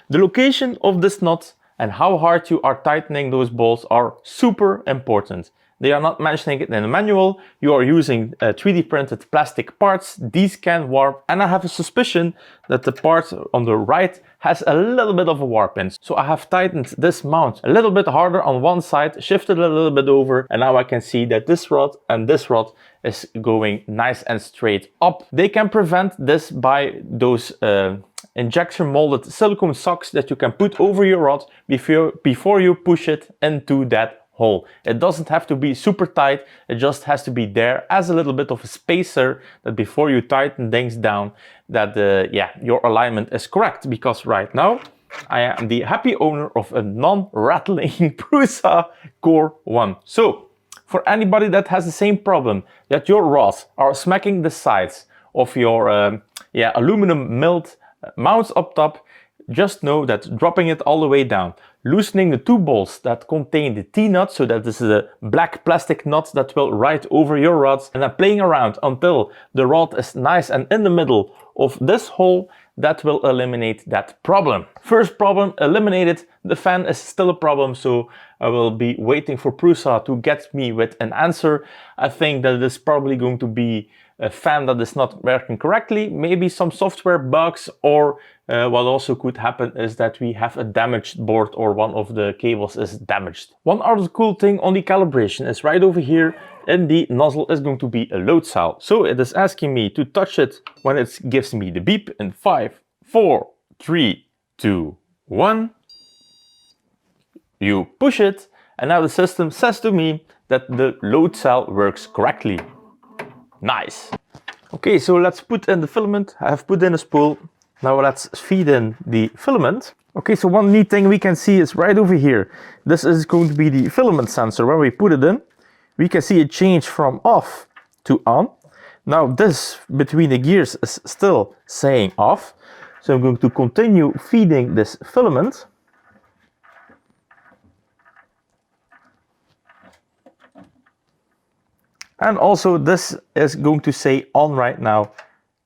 the location of this nut and how hard you are tightening those bolts are super important. They are not mentioning it in the manual. You are using 3D printed plastic parts. These can warp, and I have a suspicion that the part on the right has a little bit of a warp in. So I have tightened this mount a little bit harder on one side, shifted a little bit over, and now I can see that this rod and this rod is going nice and straight up. They can prevent this by those injection molded silicone socks that you can put over your rod before you push it into that hole. It doesn't have to be super tight, it just has to be there as a little bit of a spacer, that before you tighten things down, that your alignment is correct. Because right now I am the happy owner of a non-rattling Prusa Core One. So for anybody that has the same problem, that your rods are smacking the sides of your aluminum milled mounts up top, just know that dropping it all the way down, loosening the two bolts that contain the T-nut, so that this is a black plastic nut that will ride over your rods, and then playing around until the rod is nice and in the middle of this hole, that will eliminate that problem. First problem eliminated. The fan is still a problem, so I will be waiting for Prusa to get me with an answer. I think that it is probably going to be a fan that is not working correctly, maybe some software bugs, or what also could happen is that we have a damaged board or one of the cables is damaged. One other cool thing on the calibration is right over here in the nozzle is going to be a load cell. So it is asking me to touch it when it gives me the beep in 5, 4, 3, 2, 1. You push it, and now the system says to me that the load cell works correctly. Nice. Okay, so let's put in the filament. I have put in a spool. Now let's feed in the filament. Okay, so one neat thing we can see is right over here. This is going to be the filament sensor. When we put it in, we can see it change from off to on. Now this between the gears is still saying off. So I'm going to continue feeding this filament. And also this is going to say on right now.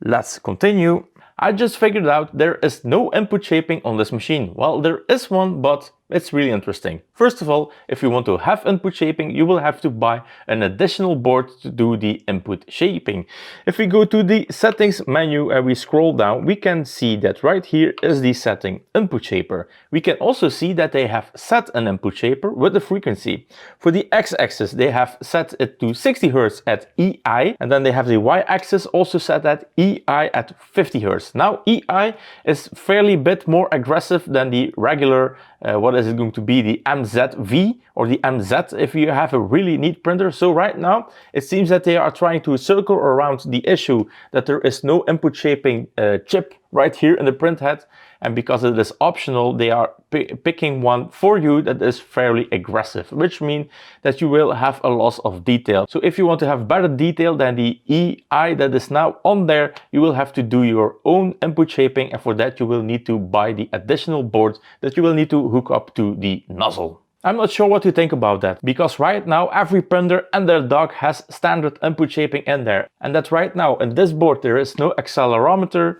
Let's continue. I just figured out there is no input shaping on this machine. Well, there is one, but it's really interesting. First of all, if you want to have input shaping, you will have to buy an additional board to do the input shaping. If we go to the settings menu and we scroll down, we can see that right here is the setting input shaper. We can also see that they have set an input shaper with the frequency. For the x-axis, they have set it to 60 Hz at EI, and then they have the y-axis also set at EI at 50 Hz. Now EI is fairly bit more aggressive than the regular, what is it going to be, the MZV or the MZ if you have a really neat printer. So right now it seems that they are trying to circle around the issue that there is no input shaping chip right here in the print head, and because it is optional, they are picking one for you that is fairly aggressive, which means that you will have a loss of detail. So if you want to have better detail than the EI that is now on there, you will have to do your own input shaping, and for that you will need to buy the additional board that you will need to hook up to the nozzle. I'm not sure what to think about that, because right now every printer and their dog has standard input shaping in there, and that right now in this board there is no accelerometer.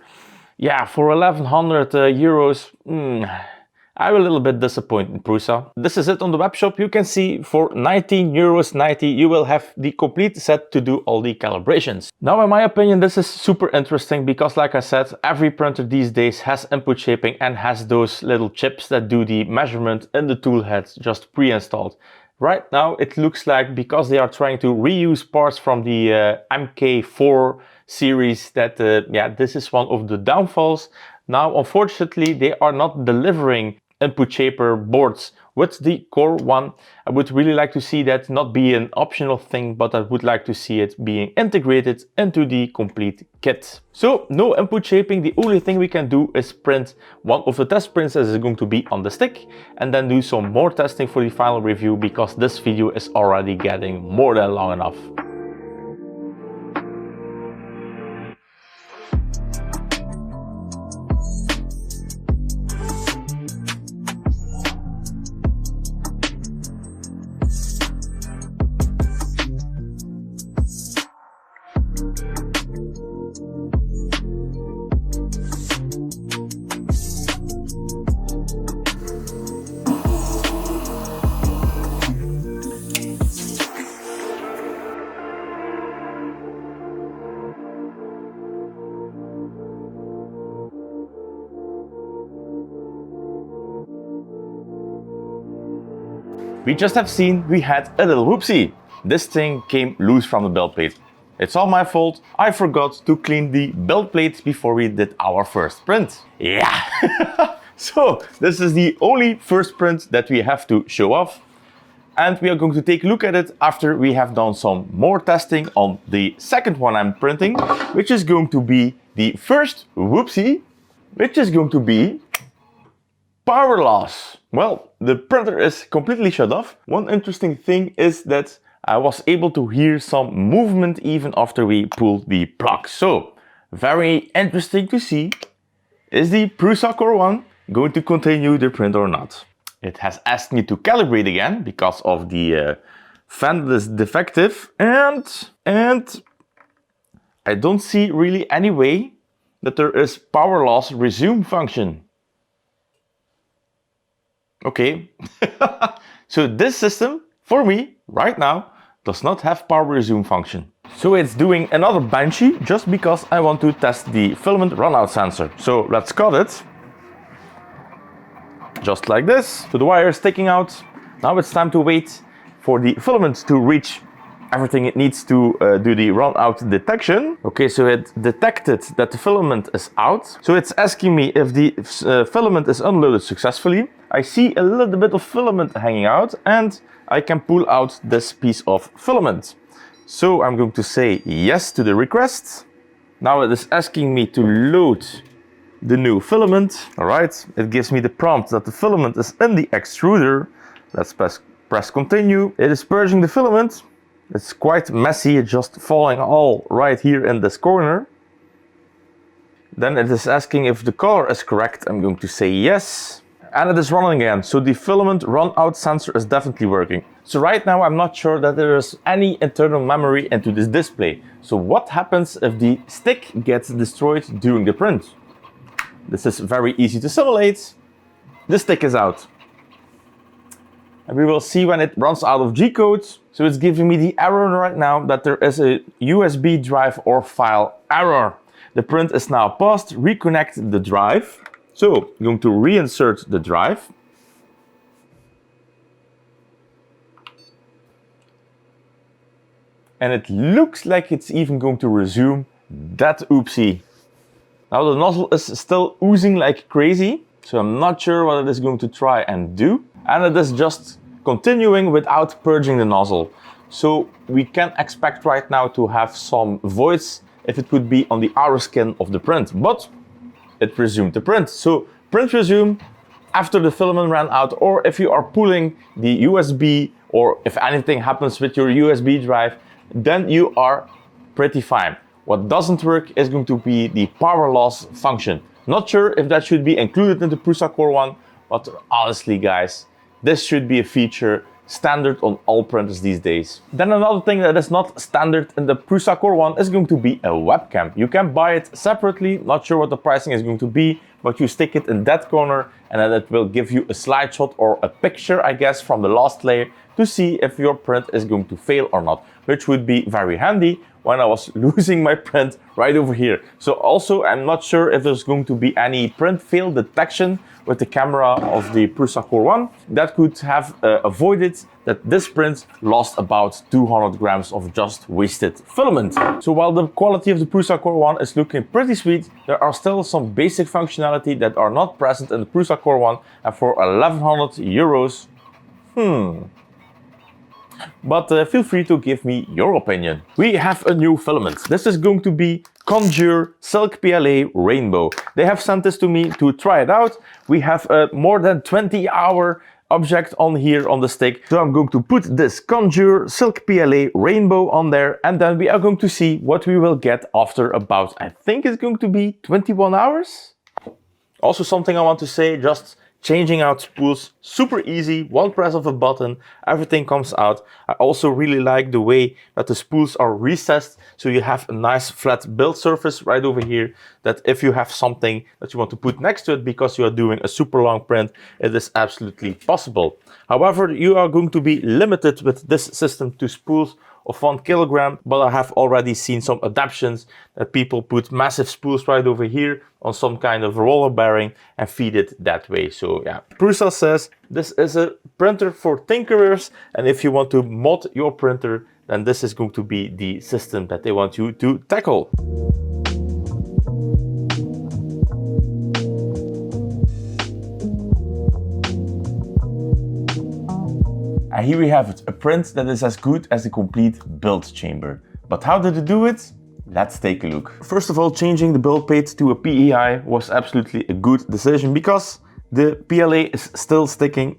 Yeah, for 1100 euros, I'm a little bit disappointed, Prusa. This is it on the web shop. You can see for 19.90 euros you will have the complete set to do all the calibrations. Now in my opinion this is super interesting because, like I said, every printer these days has input shaping and has those little chips that do the measurement in the tool heads just pre-installed. Right now it looks like, because they are trying to reuse parts from the MK4 series, that yeah, this is one of the downfalls. Now unfortunately they are not delivering input shaper boards with the Core One. I would really like to see that not be an optional thing, but I would like to see it being integrated into the complete kit. So no input shaping. The only thing we can do is print one of the test prints that is going to be on the stick, and then do some more testing for the final review, because this video is already getting more than long enough. We just have seen we had a little whoopsie. This thing came loose from the build plate. It's all my fault. I forgot to clean the build plates before we did our first print. Yeah. So this is the only first print that we have to show off. And we are going to take a look at it after we have done some more testing on the second one I'm printing, which is going to be the first whoopsie, which is going to be power loss. Well, the printer is completely shut off. One interesting thing is that I was able to hear some movement even after we pulled the plug. So, very interesting to see. Is the Prusa Core One going to continue the print or not? It has asked me to calibrate again because of the fan that is defective, and I don't see really any way that there is power loss resume function. Okay, so this system, for me, right now, does not have power resume function. So it's doing another Banshee just because I want to test the filament runout sensor. So let's cut it. Just like this. So the wire is sticking out. Now it's time to wait for the filament to reach everything it needs to do the runout detection. Okay, so it detected that the filament is out. So it's asking me if the filament is unloaded successfully. I see a little bit of filament hanging out and I can pull out this piece of filament. So I'm going to say yes to the request. Now it is asking me to load the new filament. All right, it gives me the prompt that the filament is in the extruder. Let's press continue. It is purging the filament. It's quite messy, it's just falling all right here in this corner. Then it is asking if the color is correct. I'm going to say yes. And it is running again. So the filament runout sensor is definitely working. So right now I'm not sure that there is any internal memory into this display. So what happens if the stick gets destroyed during the print? This is very easy to simulate. The stick is out. And we will see when it runs out of G-code. So it's giving me the error right now that there is a USB drive or file error. The print is now paused. Reconnect the drive. So I'm going to reinsert the drive. And it looks like it's even going to resume. That oopsie. Now the nozzle is still oozing like crazy. So I'm not sure what it is going to try and do. And it is just continuing without purging the nozzle. So we can expect right now to have some voids if it would be on the outer skin of the print, but it resumed the print. So print resume after the filament ran out, or if you are pulling the USB, or if anything happens with your USB drive, then you are pretty fine. What doesn't work is going to be the power loss function. Not sure if that should be included in the Prusa Core One, but honestly guys, this should be a feature standard on all printers these days. Then another thing that is not standard in the Prusa Core One is going to be a webcam. You can buy it separately, not sure what the pricing is going to be, but you stick it in that corner and then it will give you a slide shot or a picture, I guess, from the last layer to see if your print is going to fail or not, which would be very handy when I was losing my print right over here. So also, I'm not sure if there's going to be any print fail detection with the camera of the Prusa Core One. That could have avoided that this print lost about 200 grams of just wasted filament. So while the quality of the Prusa Core One is looking pretty sweet, there are still some basic functionality that are not present in the Prusa Core One, and for 1100 euros, But feel free to give me your opinion. We have a new filament. This is going to be Conjure Silk PLA Rainbow. They have sent this to me to try it out. We have a more than 20-hour object on here on the stick. So I'm going to put this Conjure Silk PLA Rainbow on there, and then we are going to see what we will get after about, I think it's going to be 21 hours. Also something I want to say, just changing out spools, super easy, one press of a button, everything comes out. I also really like the way that the spools are recessed, so you have a nice flat build surface right over here, that if you have something that you want to put next to it because you are doing a super long print, it is absolutely possible. However, you are going to be limited with this system to spools of 1 kilogram, but I have already seen some adaptations that people put massive spools right over here on some kind of roller bearing and feed it that way. So yeah, Prusa says this is a printer for tinkerers, and if you want to mod your printer, then this is going to be the system that they want you to tackle. And here we have it, a print that is as good as a complete build chamber. But how did it do it? Let's take a look. First of all, changing the build plate to a PEI was absolutely a good decision because the PLA is still sticking.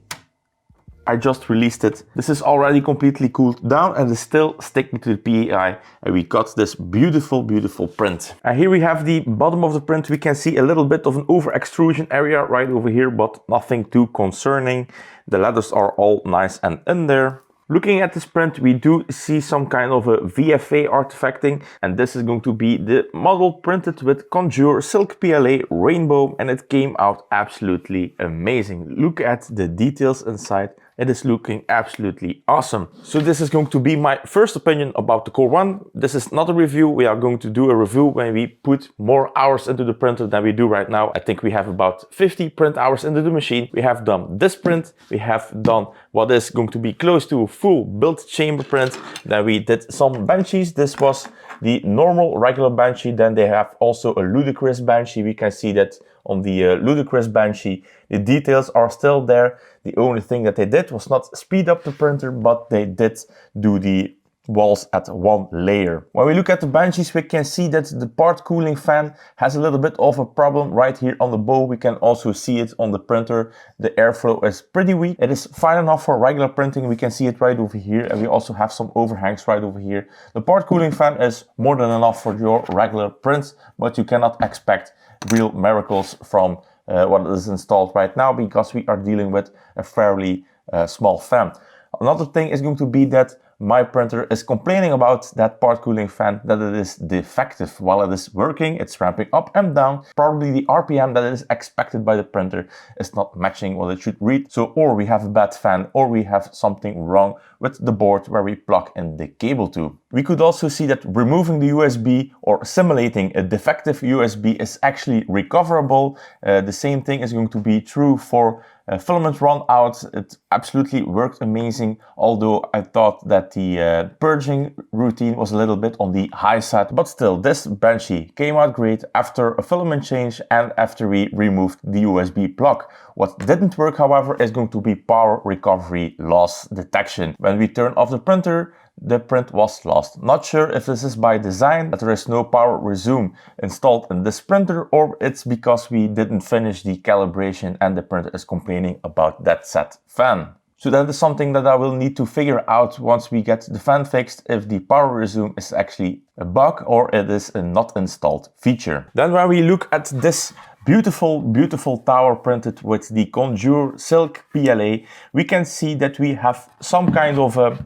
I just released it. This is already completely cooled down and is still sticking to the PEI, and we got this beautiful, beautiful print. And here we have the bottom of the print. We can see a little bit of an over extrusion area right over here, but nothing too concerning. The letters are all nice and in there. Looking at this print, we do see some kind of a VFA artifacting, and this is going to be the model printed with Conjure Silk PLA Rainbow, and it came out absolutely amazing. Look at the details inside. it is looking absolutely awesome. So this is going to be my first opinion about the Core One. This is not a review. We are going to do a review when we put more hours into the printer than we do right now. I think we have about 50 print hours into the machine. We have done this print. We have done what is going to be close to a full build chamber print. Then we did some Banshees. This was the normal regular Banshee. Then they have also a ludicrous Banshee. We can see that on the ludicrous Banshee, the details are still there. The only thing that they did was not speed up the printer, but they did do the walls at one layer. When we look at the Banshees, we can see that the part cooling fan has a little bit of a problem right here on the bow. We can also see it on the printer. The airflow is pretty weak. It is fine enough for regular printing. We can see it right over here, and we also have some overhangs right over here. The part cooling fan is more than enough for your regular prints, but you cannot expect real miracles from what is installed right now, because we are dealing with a fairly small fan. Another thing is going to be that my printer is complaining about that part cooling fan, that it is defective. While it is working, it's ramping up and down. Probably the RPM that is expected by the printer is not matching what it should read. So, or we have a bad fan, or we have something wrong with the board where we plug in the cable to. We could also see that removing the USB or simulating a defective USB is actually recoverable. The same thing is going to be true for filament runout. It absolutely worked amazing, although I thought that the purging routine was a little bit on the high side. But still, this Banshee came out great after a filament change and after we removed the USB plug. What didn't work, however, is going to be power recovery loss detection. When we turn off the printer, the print was lost. Not sure if this is by design, that there is no power resume installed in this printer, or it's because we didn't finish the calibration and the printer is complaining about that set fan. So that is something that I will need to figure out once we get the fan fixed, if the power resume is actually a bug or it is a not installed feature. Then when we look at this beautiful tower printed with the Conjure Silk PLA, we can see that we have some kind of a,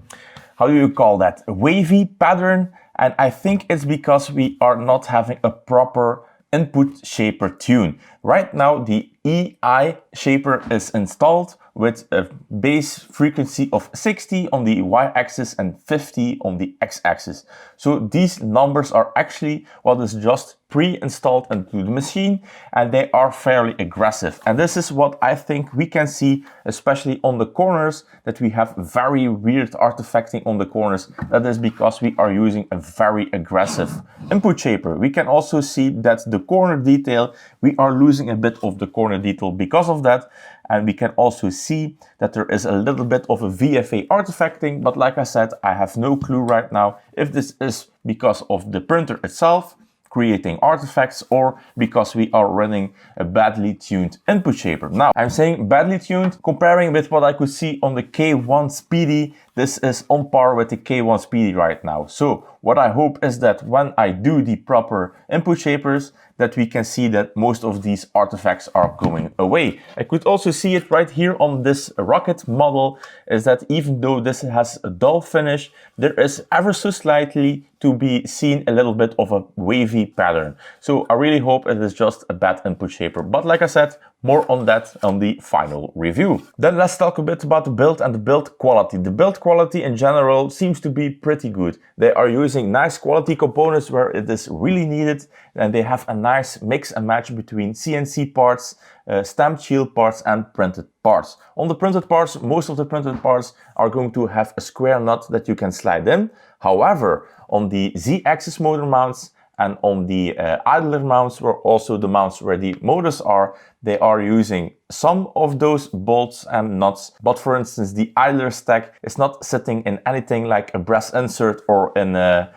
how do you call that, a wavy pattern, and I think it's because we are not having a proper input shaper tune. Right now the EI shaper is installed with a base frequency of 60 on the y-axis and 50 on the x-axis. So these numbers are actually what is just pre-installed into the machine, and they are fairly aggressive. And this is what I think we can see, especially on the corners, that we have very weird artifacting on the corners. That is because we are using a very aggressive input shaper. We can also see that the corner detail, we are losing a bit of the corner detail because of that. And we can also see that there is a little bit of a VFA artifacting, but like I said, I have no clue right now if this is because of the printer itself creating artifacts or because we are running a badly tuned input shaper. Now, I'm saying badly tuned, comparing with what I could see on the K1 Speedy, this is on par with the K1 Speedy right now. So what I hope is that when I do the proper input shapers, that we can see that most of these artifacts are going away. I could also see it right here on this rocket model, is that even though this has a dull finish, there is ever so slightly to be seen a little bit of a wavy pattern. So I really hope it is just a bad input shaper. But like I said, more on that on the final review. Then let's talk a bit about the build and the build quality. The build quality in general seems to be pretty good. They are using nice quality components where it is really needed, and they have a nice mix and match between CNC parts, stamped shield parts and printed parts. On the printed parts, most of the printed parts are going to have a square nut that you can slide in. However, on the Z-axis motor mounts and on the idler mounts, where also the mounts where the motors are, they are using some of those bolts and nuts. But for instance, the idler stack is not sitting in anything like a brass insert or in a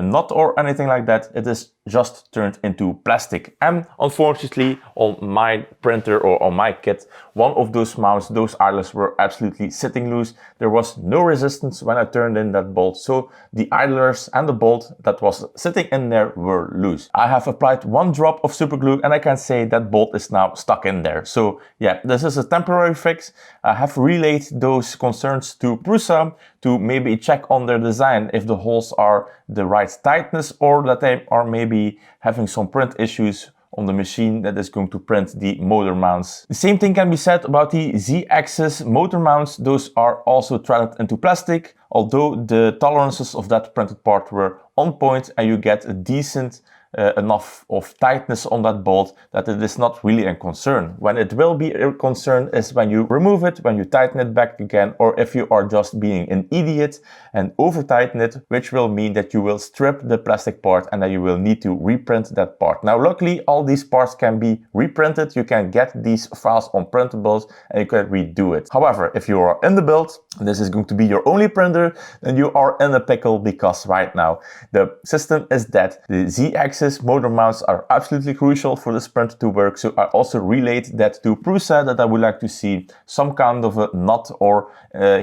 nut or anything like that. It is just turned into plastic. And unfortunately, on my printer or on my kit, one of those mounts, those idlers were absolutely sitting loose. There was no resistance when I turned in that bolt. So the idlers and the bolt that was sitting in there were loose. I have applied one drop of super glue and I can say that bolt is now stuck in there. So yeah, this is a temporary fix. I have relayed those concerns to Prusa to maybe check on their design if the holes are the right tightness or that they are maybe having some print issues on the machine that is going to print the motor mounts. The same thing can be said about the Z-axis motor mounts. Those are also threaded into plastic, although the tolerances of that printed part were on point and you get a decent enough of tightness on that bolt that it is not really a concern. When it will be a concern is when you remove it, when you tighten it back again, or if you are just being an idiot and over tighten it, which will mean that you will strip the plastic part and then you will need to reprint that part. Now luckily all these parts can be reprinted. You can get these files on printables and you can redo it. However, if you are in the build and this is going to be your only printer, then you are in a pickle, because right now the system is dead. The Z-axis motor mounts are absolutely crucial for this printer to work, so I also relate that to Prusa, that I would like to see some kind of a nut or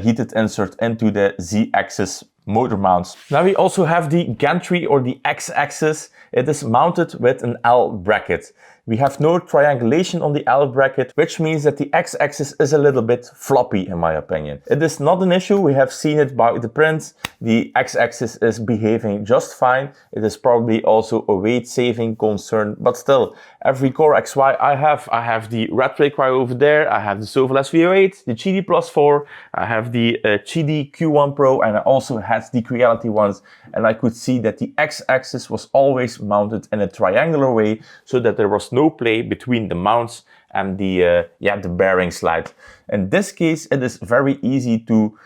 heated insert into the Z-axis motor mounts. Now we also have the gantry or the X-axis. It is mounted with an L bracket. We have no triangulation on the L bracket, which means that the X-axis is a little bit floppy in my opinion. It is not an issue, we have seen it by the prints. The X-axis is behaving just fine. It is probably also a weight saving concern, but still, every Core XY I have the Red Ray Cry over there, I have the Sovaless V08, the GD Plus 4, I have the GD Q1 Pro, and I also had the Creality ones, and I could see that the X-axis was always mounted in a triangular way so that there was no play between the mounts and the bearing slide. In this case, it is very easy to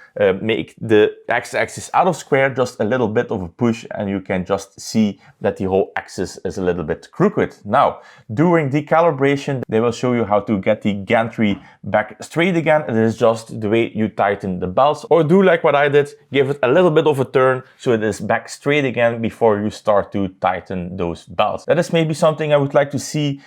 make the X-axis out of square, just a little bit of a push, and you can just see that the whole axis is a little bit crooked. Now, during the calibration, they will show you how to get the gantry back straight again. It is just the way you tighten the belts, or do like what I did, give it a little bit of a turn so it is back straight again before you start to tighten those belts. That is maybe something I would like to see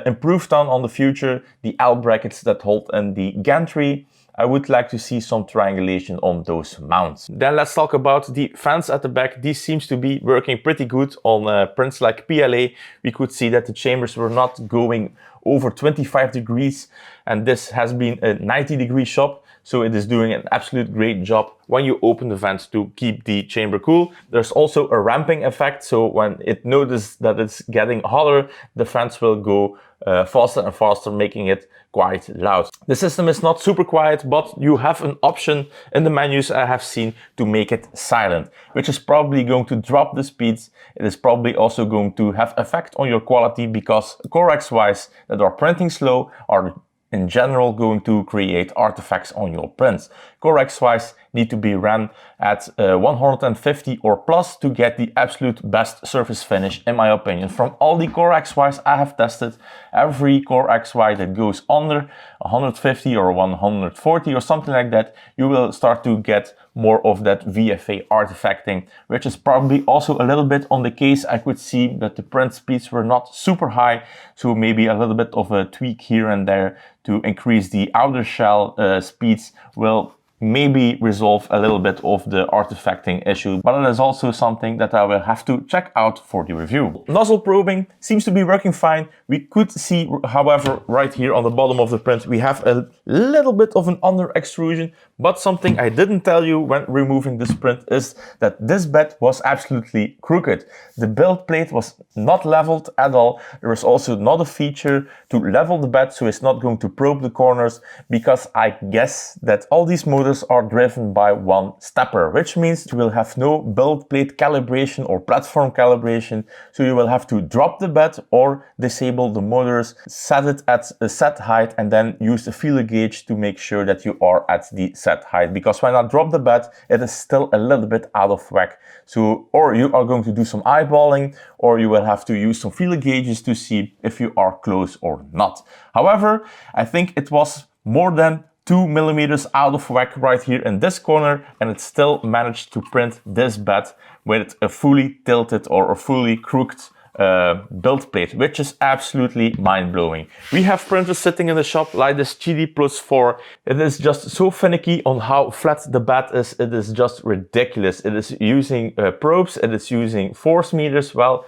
improved on the future. The L brackets that hold in the gantry, I would like to see some triangulation on those mounts. Then let's talk about the fans at the back. These seems to be working pretty good on prints like PLA. We could see that the chambers were not going over 25 degrees, and this has been a 90-degree shop, so it is doing an absolute great job when you open the vents to keep the chamber cool. There's also a ramping effect, so when it notices that it's getting hotter, the fans will go faster and faster, making it quite loud. The system is not super quiet, but you have an option in the menus I have seen to make it silent, which is probably going to drop the speeds. It is probably also going to have effect on your quality, because Core XYs that are printing slow are in general going to create artifacts on your prints. Core XYs need to be ran at 150 or plus to get the absolute best surface finish, in my opinion. From all the Core XYs I have tested, every Core XY that goes under 150 or 140 or something like that, you will start to get more of that VFA artifacting, which is probably also a little bit on the case. I could see that the print speeds were not super high, so maybe a little bit of a tweak here and there to increase the outer shell speeds will maybe resolve a little bit of the artifacting issue, but it is also something that I will have to check out for the review. Nozzle probing seems to be working fine. We could see, however, right here on the bottom of the print, we have a little bit of an under extrusion, but something I didn't tell you when removing this print is that this bed was absolutely crooked. The build plate was not leveled at all. There is also not a feature to level the bed, so it's not going to probe the corners, because I guess that all these motors are driven by one stepper, which means you will have no build plate calibration or platform calibration. So you will have to drop the bed or disable the motors, set it at a set height, and then use the feeler gauge to make sure that you are at the set height. Because when I drop the bed, it is still a little bit out of whack. So, or you are going to do some eyeballing, or you will have to use some feeler gauges to see if you are close or not. However, I think it was more than 2 millimeters out of whack right here in this corner, and it still managed to print this bed with a fully tilted or a fully crooked build plate, which is absolutely mind-blowing. We have printers sitting in the shop like this GD Plus 4. It is just so finicky on how flat the bed is. It is just ridiculous. It is using probes, it is using force meters. Well,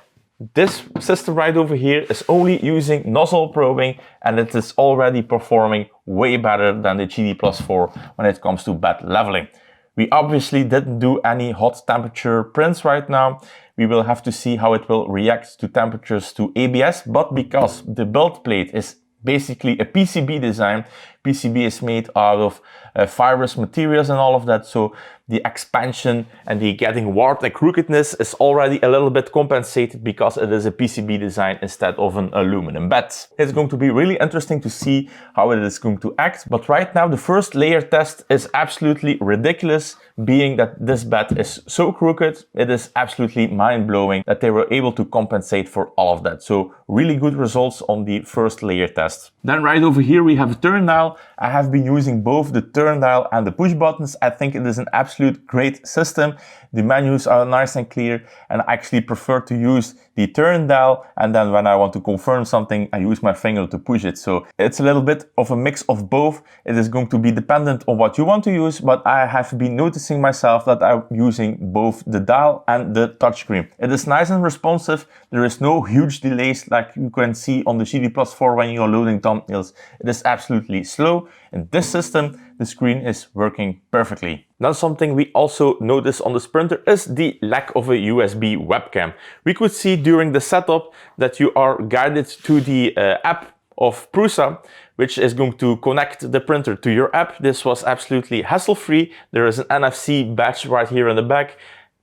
this system right over here is only using nozzle probing, and it is already performing way better than the GD Plus 4 when it comes to bed leveling. We obviously didn't do any hot temperature prints right now. we will have to see how it will react to temperatures to ABS, but because the build plate is basically a PCB design, PCB is made out of fibrous materials and all of that, so the expansion and the getting warped and crookedness is already a little bit compensated because it is a PCB design instead of an aluminum bed. It's going to be really interesting to see how it is going to act, but right now the first layer test is absolutely ridiculous, being that this bed is so crooked. It is absolutely mind-blowing that they were able to compensate for all of that. So really good results on the first layer test. Then right over here we have a turn dial. I have been using both the turn dial and the push buttons. I think it is an absolute great system. The menus are nice and clear, and I actually prefer to use the turn dial, and then when I want to confirm something, I use my finger to push it. So it's a little bit of a mix of both. It is going to be dependent on what you want to use, but I have been noticing myself that I'm using both the dial and the touchscreen. It is nice and responsive. There is no huge delays like you can see on the GD+4 when you're loading thumbnails. It is absolutely slow. In this system, the screen is working perfectly. Now, something we also notice on this printer is the lack of a USB webcam. We could see during the setup that you are guided to the app of Prusa, which is going to connect the printer to your app. This was absolutely hassle-free. There is an NFC badge right here in the back.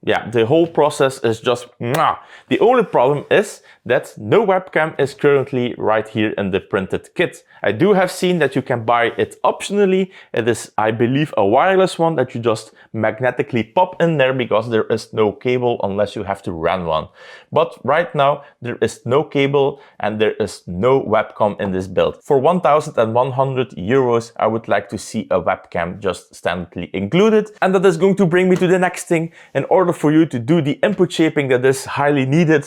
Yeah, the whole process is just mwah. The only problem is that no webcam is currently right here in the printed kit. I do have seen that you can buy it optionally. It is, I believe, a wireless one that you just magnetically pop in there because there is no cable unless you have to run one. But right now there is no cable and there is no webcam in this build. For 1,100 euros, I would like to see a webcam just standardly included. And that is going to bring me to the next thing. In order for you to do the input shaping that is highly needed,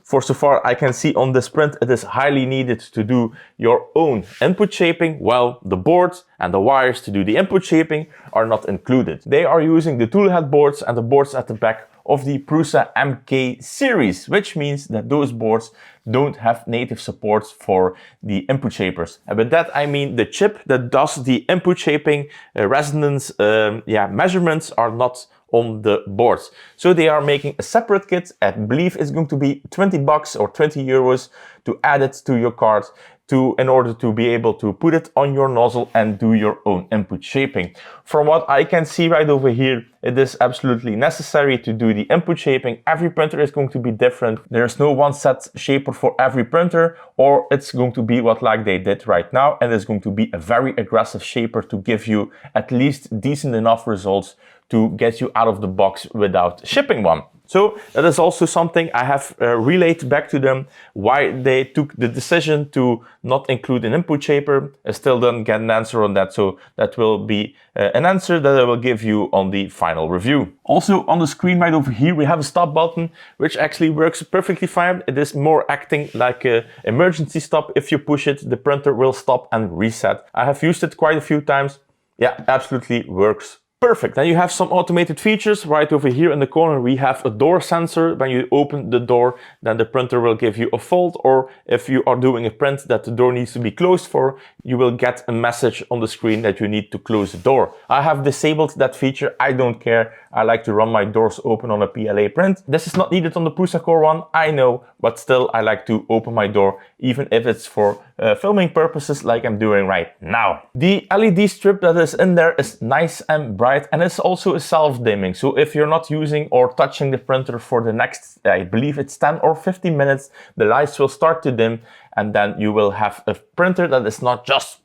for so far I can see on this print, it is highly needed to do your own input shaping. Well, the boards and the wires to do the input shaping are not included. They are using the toolhead boards and the boards at the back of the Prusa MK series, which means that those boards don't have native support for the input shapers. And with that, I mean the chip that does the input shaping resonance measurements are not on the boards. So they are making a separate kit. I believe it's going to be 20 bucks or 20 euros to add it to your card in order to be able to put it on your nozzle and do your own input shaping. From what I can see right over here, it is absolutely necessary to do the input shaping. Every printer is going to be different. There's no one set shaper for every printer, or it's going to be what like they did right now, and it's going to be a very aggressive shaper to give you at least decent enough results to get you out of the box without shipping one. So that is also something I have relayed back to them, why they took the decision to not include an input shaper. I still don't get an answer on that, so that will be an answer that I will give you on the final review. Also on the screen right over here, we have a stop button, which actually works perfectly fine. It is more acting like an emergency stop. If you push it, the printer will stop and reset. I have used it quite a few times. Yeah, absolutely works perfect. Then you have some automated features. Right over here in the corner, we have a door sensor. When you open the door, then the printer will give you a fault, or if you are doing a print that the door needs to be closed for, you will get a message on the screen that you need to close the door. I have disabled that feature. I don't care. I like to run my doors open on a PLA print. This is not needed on the Prusa Core One, I know, but still I like to open my door, even if it's for filming purposes like I'm doing right now. The LED strip that is in there is nice and bright, and it's also a self-dimming. So if you're not using or touching the printer for the next, I believe it's 10 or 15 minutes, the lights will start to dim, and then you will have a printer that is not just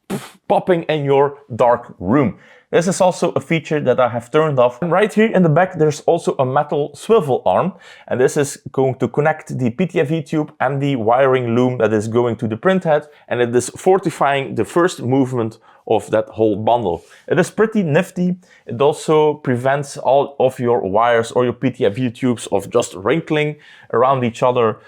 popping in your dark room. This is also a feature that I have turned off. And right here in the back, there's also a metal swivel arm. And this is going to connect the PTFE tube and the wiring loom that is going to the printhead. And it is fortifying the first movement of that whole bundle. It is pretty nifty. It also prevents all of your wires or your PTFE tubes of just wrinkling around each other.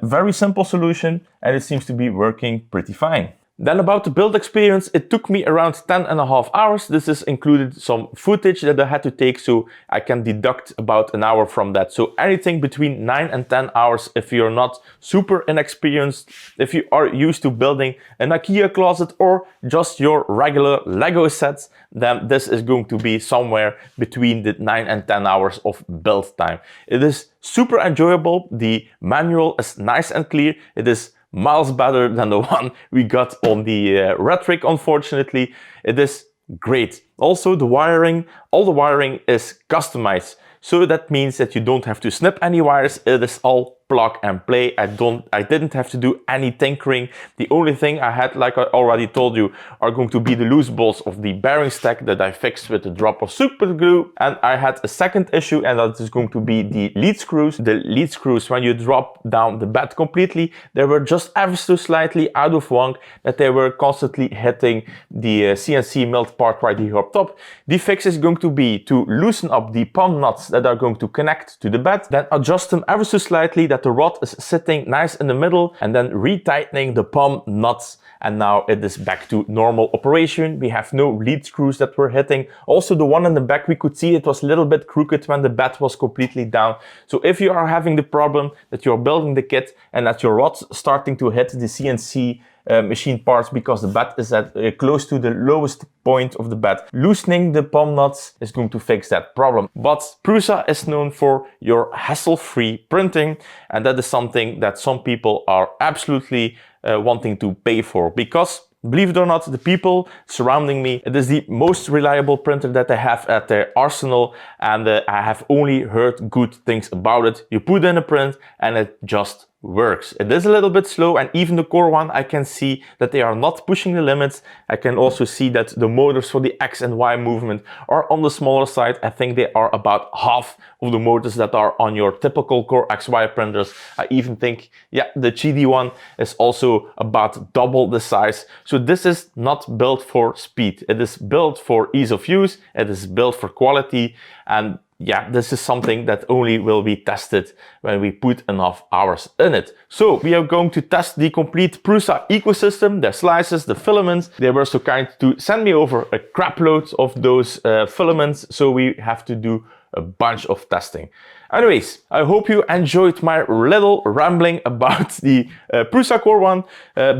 Very simple solution, and it seems to be working pretty fine. Then about the build experience, it took me around 10.5 hours. This is included some footage that I had to take, so I can deduct about an hour from that. So anything between 9 and 10 hours if you're not super inexperienced, if you are used to building an IKEA closet or just your regular Lego sets, then this is going to be somewhere between the 9 and 10 hours of build time. It is super enjoyable. The manual is nice and clear. It is miles better than the one we got on the Red Rig, unfortunately. It is great. Also, the wiring, all the wiring is customized. So that means that you don't have to snip any wires. It is all plug and play. I didn't have to do any tinkering. The only thing I had, like I already told you, are going to be the loose bolts of the bearing stack that I fixed with a drop of super glue. And I had a second issue, and that is going to be the lead screws. The lead screws, when you drop down the bed completely, they were just ever so slightly out of whack, that they were constantly hitting the CNC milled part right here up top. The fix is going to be to loosen up the palm nuts that are going to connect to the bed, then adjust them ever so slightly that the rod is sitting nice in the middle, and then retightening the palm nuts, and now it is back to normal operation. We have no lead screws that were hitting. Also, the one in the back, we could see it was a little bit crooked when the bed was completely down. So if you are having the problem that you're building the kit and that your rod's starting to hit the CNC machine parts because the bed is at close to the lowest point of the bed, loosening the palm nuts is going to fix that problem. But Prusa is known for your hassle-free printing, and that is something that some people are absolutely wanting to pay for, because believe it or not, the people surrounding me, it is the most reliable printer that they have at their arsenal, and I have only heard good things about it. You put in a print and it just works. It is a little bit slow, and even the Core One, I can see that they are not pushing the limits. I can also see that the motors for the X and Y movement are on the smaller side. I think they are about half of the motors that are on your typical Core XY printers. I even think, yeah, the GD one is also about double the size. So this is not built for speed. It is built for ease of use. It is built for quality, and yeah, this is something that only will be tested when we put enough hours in it. So we are going to test the complete Prusa ecosystem, the slices, the filaments. They were so kind to send me over a crap load of those filaments, so we have to do a bunch of testing. Anyways, I hope you enjoyed my little rambling about the Prusa Core One.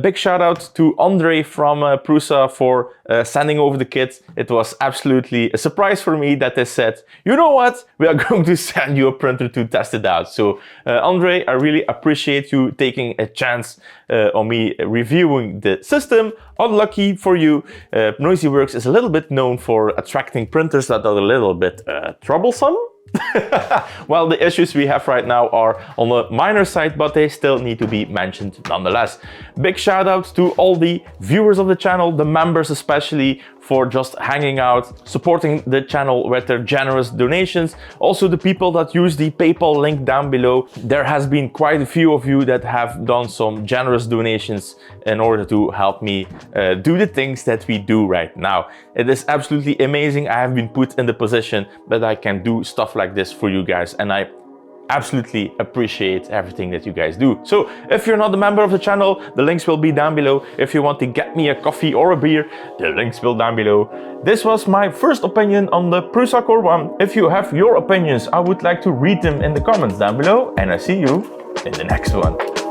Big shout out to Andre from Prusa for sending over the kit. It was absolutely a surprise for me that they said, you know what, we are going to send you a printer to test it out. So Andre, I really appreciate you taking a chance on me reviewing the system. Unlucky for you, NoisyWorks is a little bit known for attracting printers that are a little bit troublesome. Well, the issues we have right now are on the minor side, but they still need to be mentioned nonetheless. Big shout out to all the viewers of the channel, the members especially, for just hanging out, supporting the channel with their generous donations. Also the people that use the PayPal link down below. There has been quite a few of you that have done some generous donations in order to help me do the things that we do right now. It is absolutely amazing. I have been put in the position that I can do stuff like this for you guys, and I absolutely appreciate everything that you guys do. So if you're not a member of the channel, the links will be down below. If you want to get me a coffee or a beer, the links will down below. This was my first opinion on the Prusa Core One. If you have your opinions, I would like to read them in the comments down below, and I see you in the next one.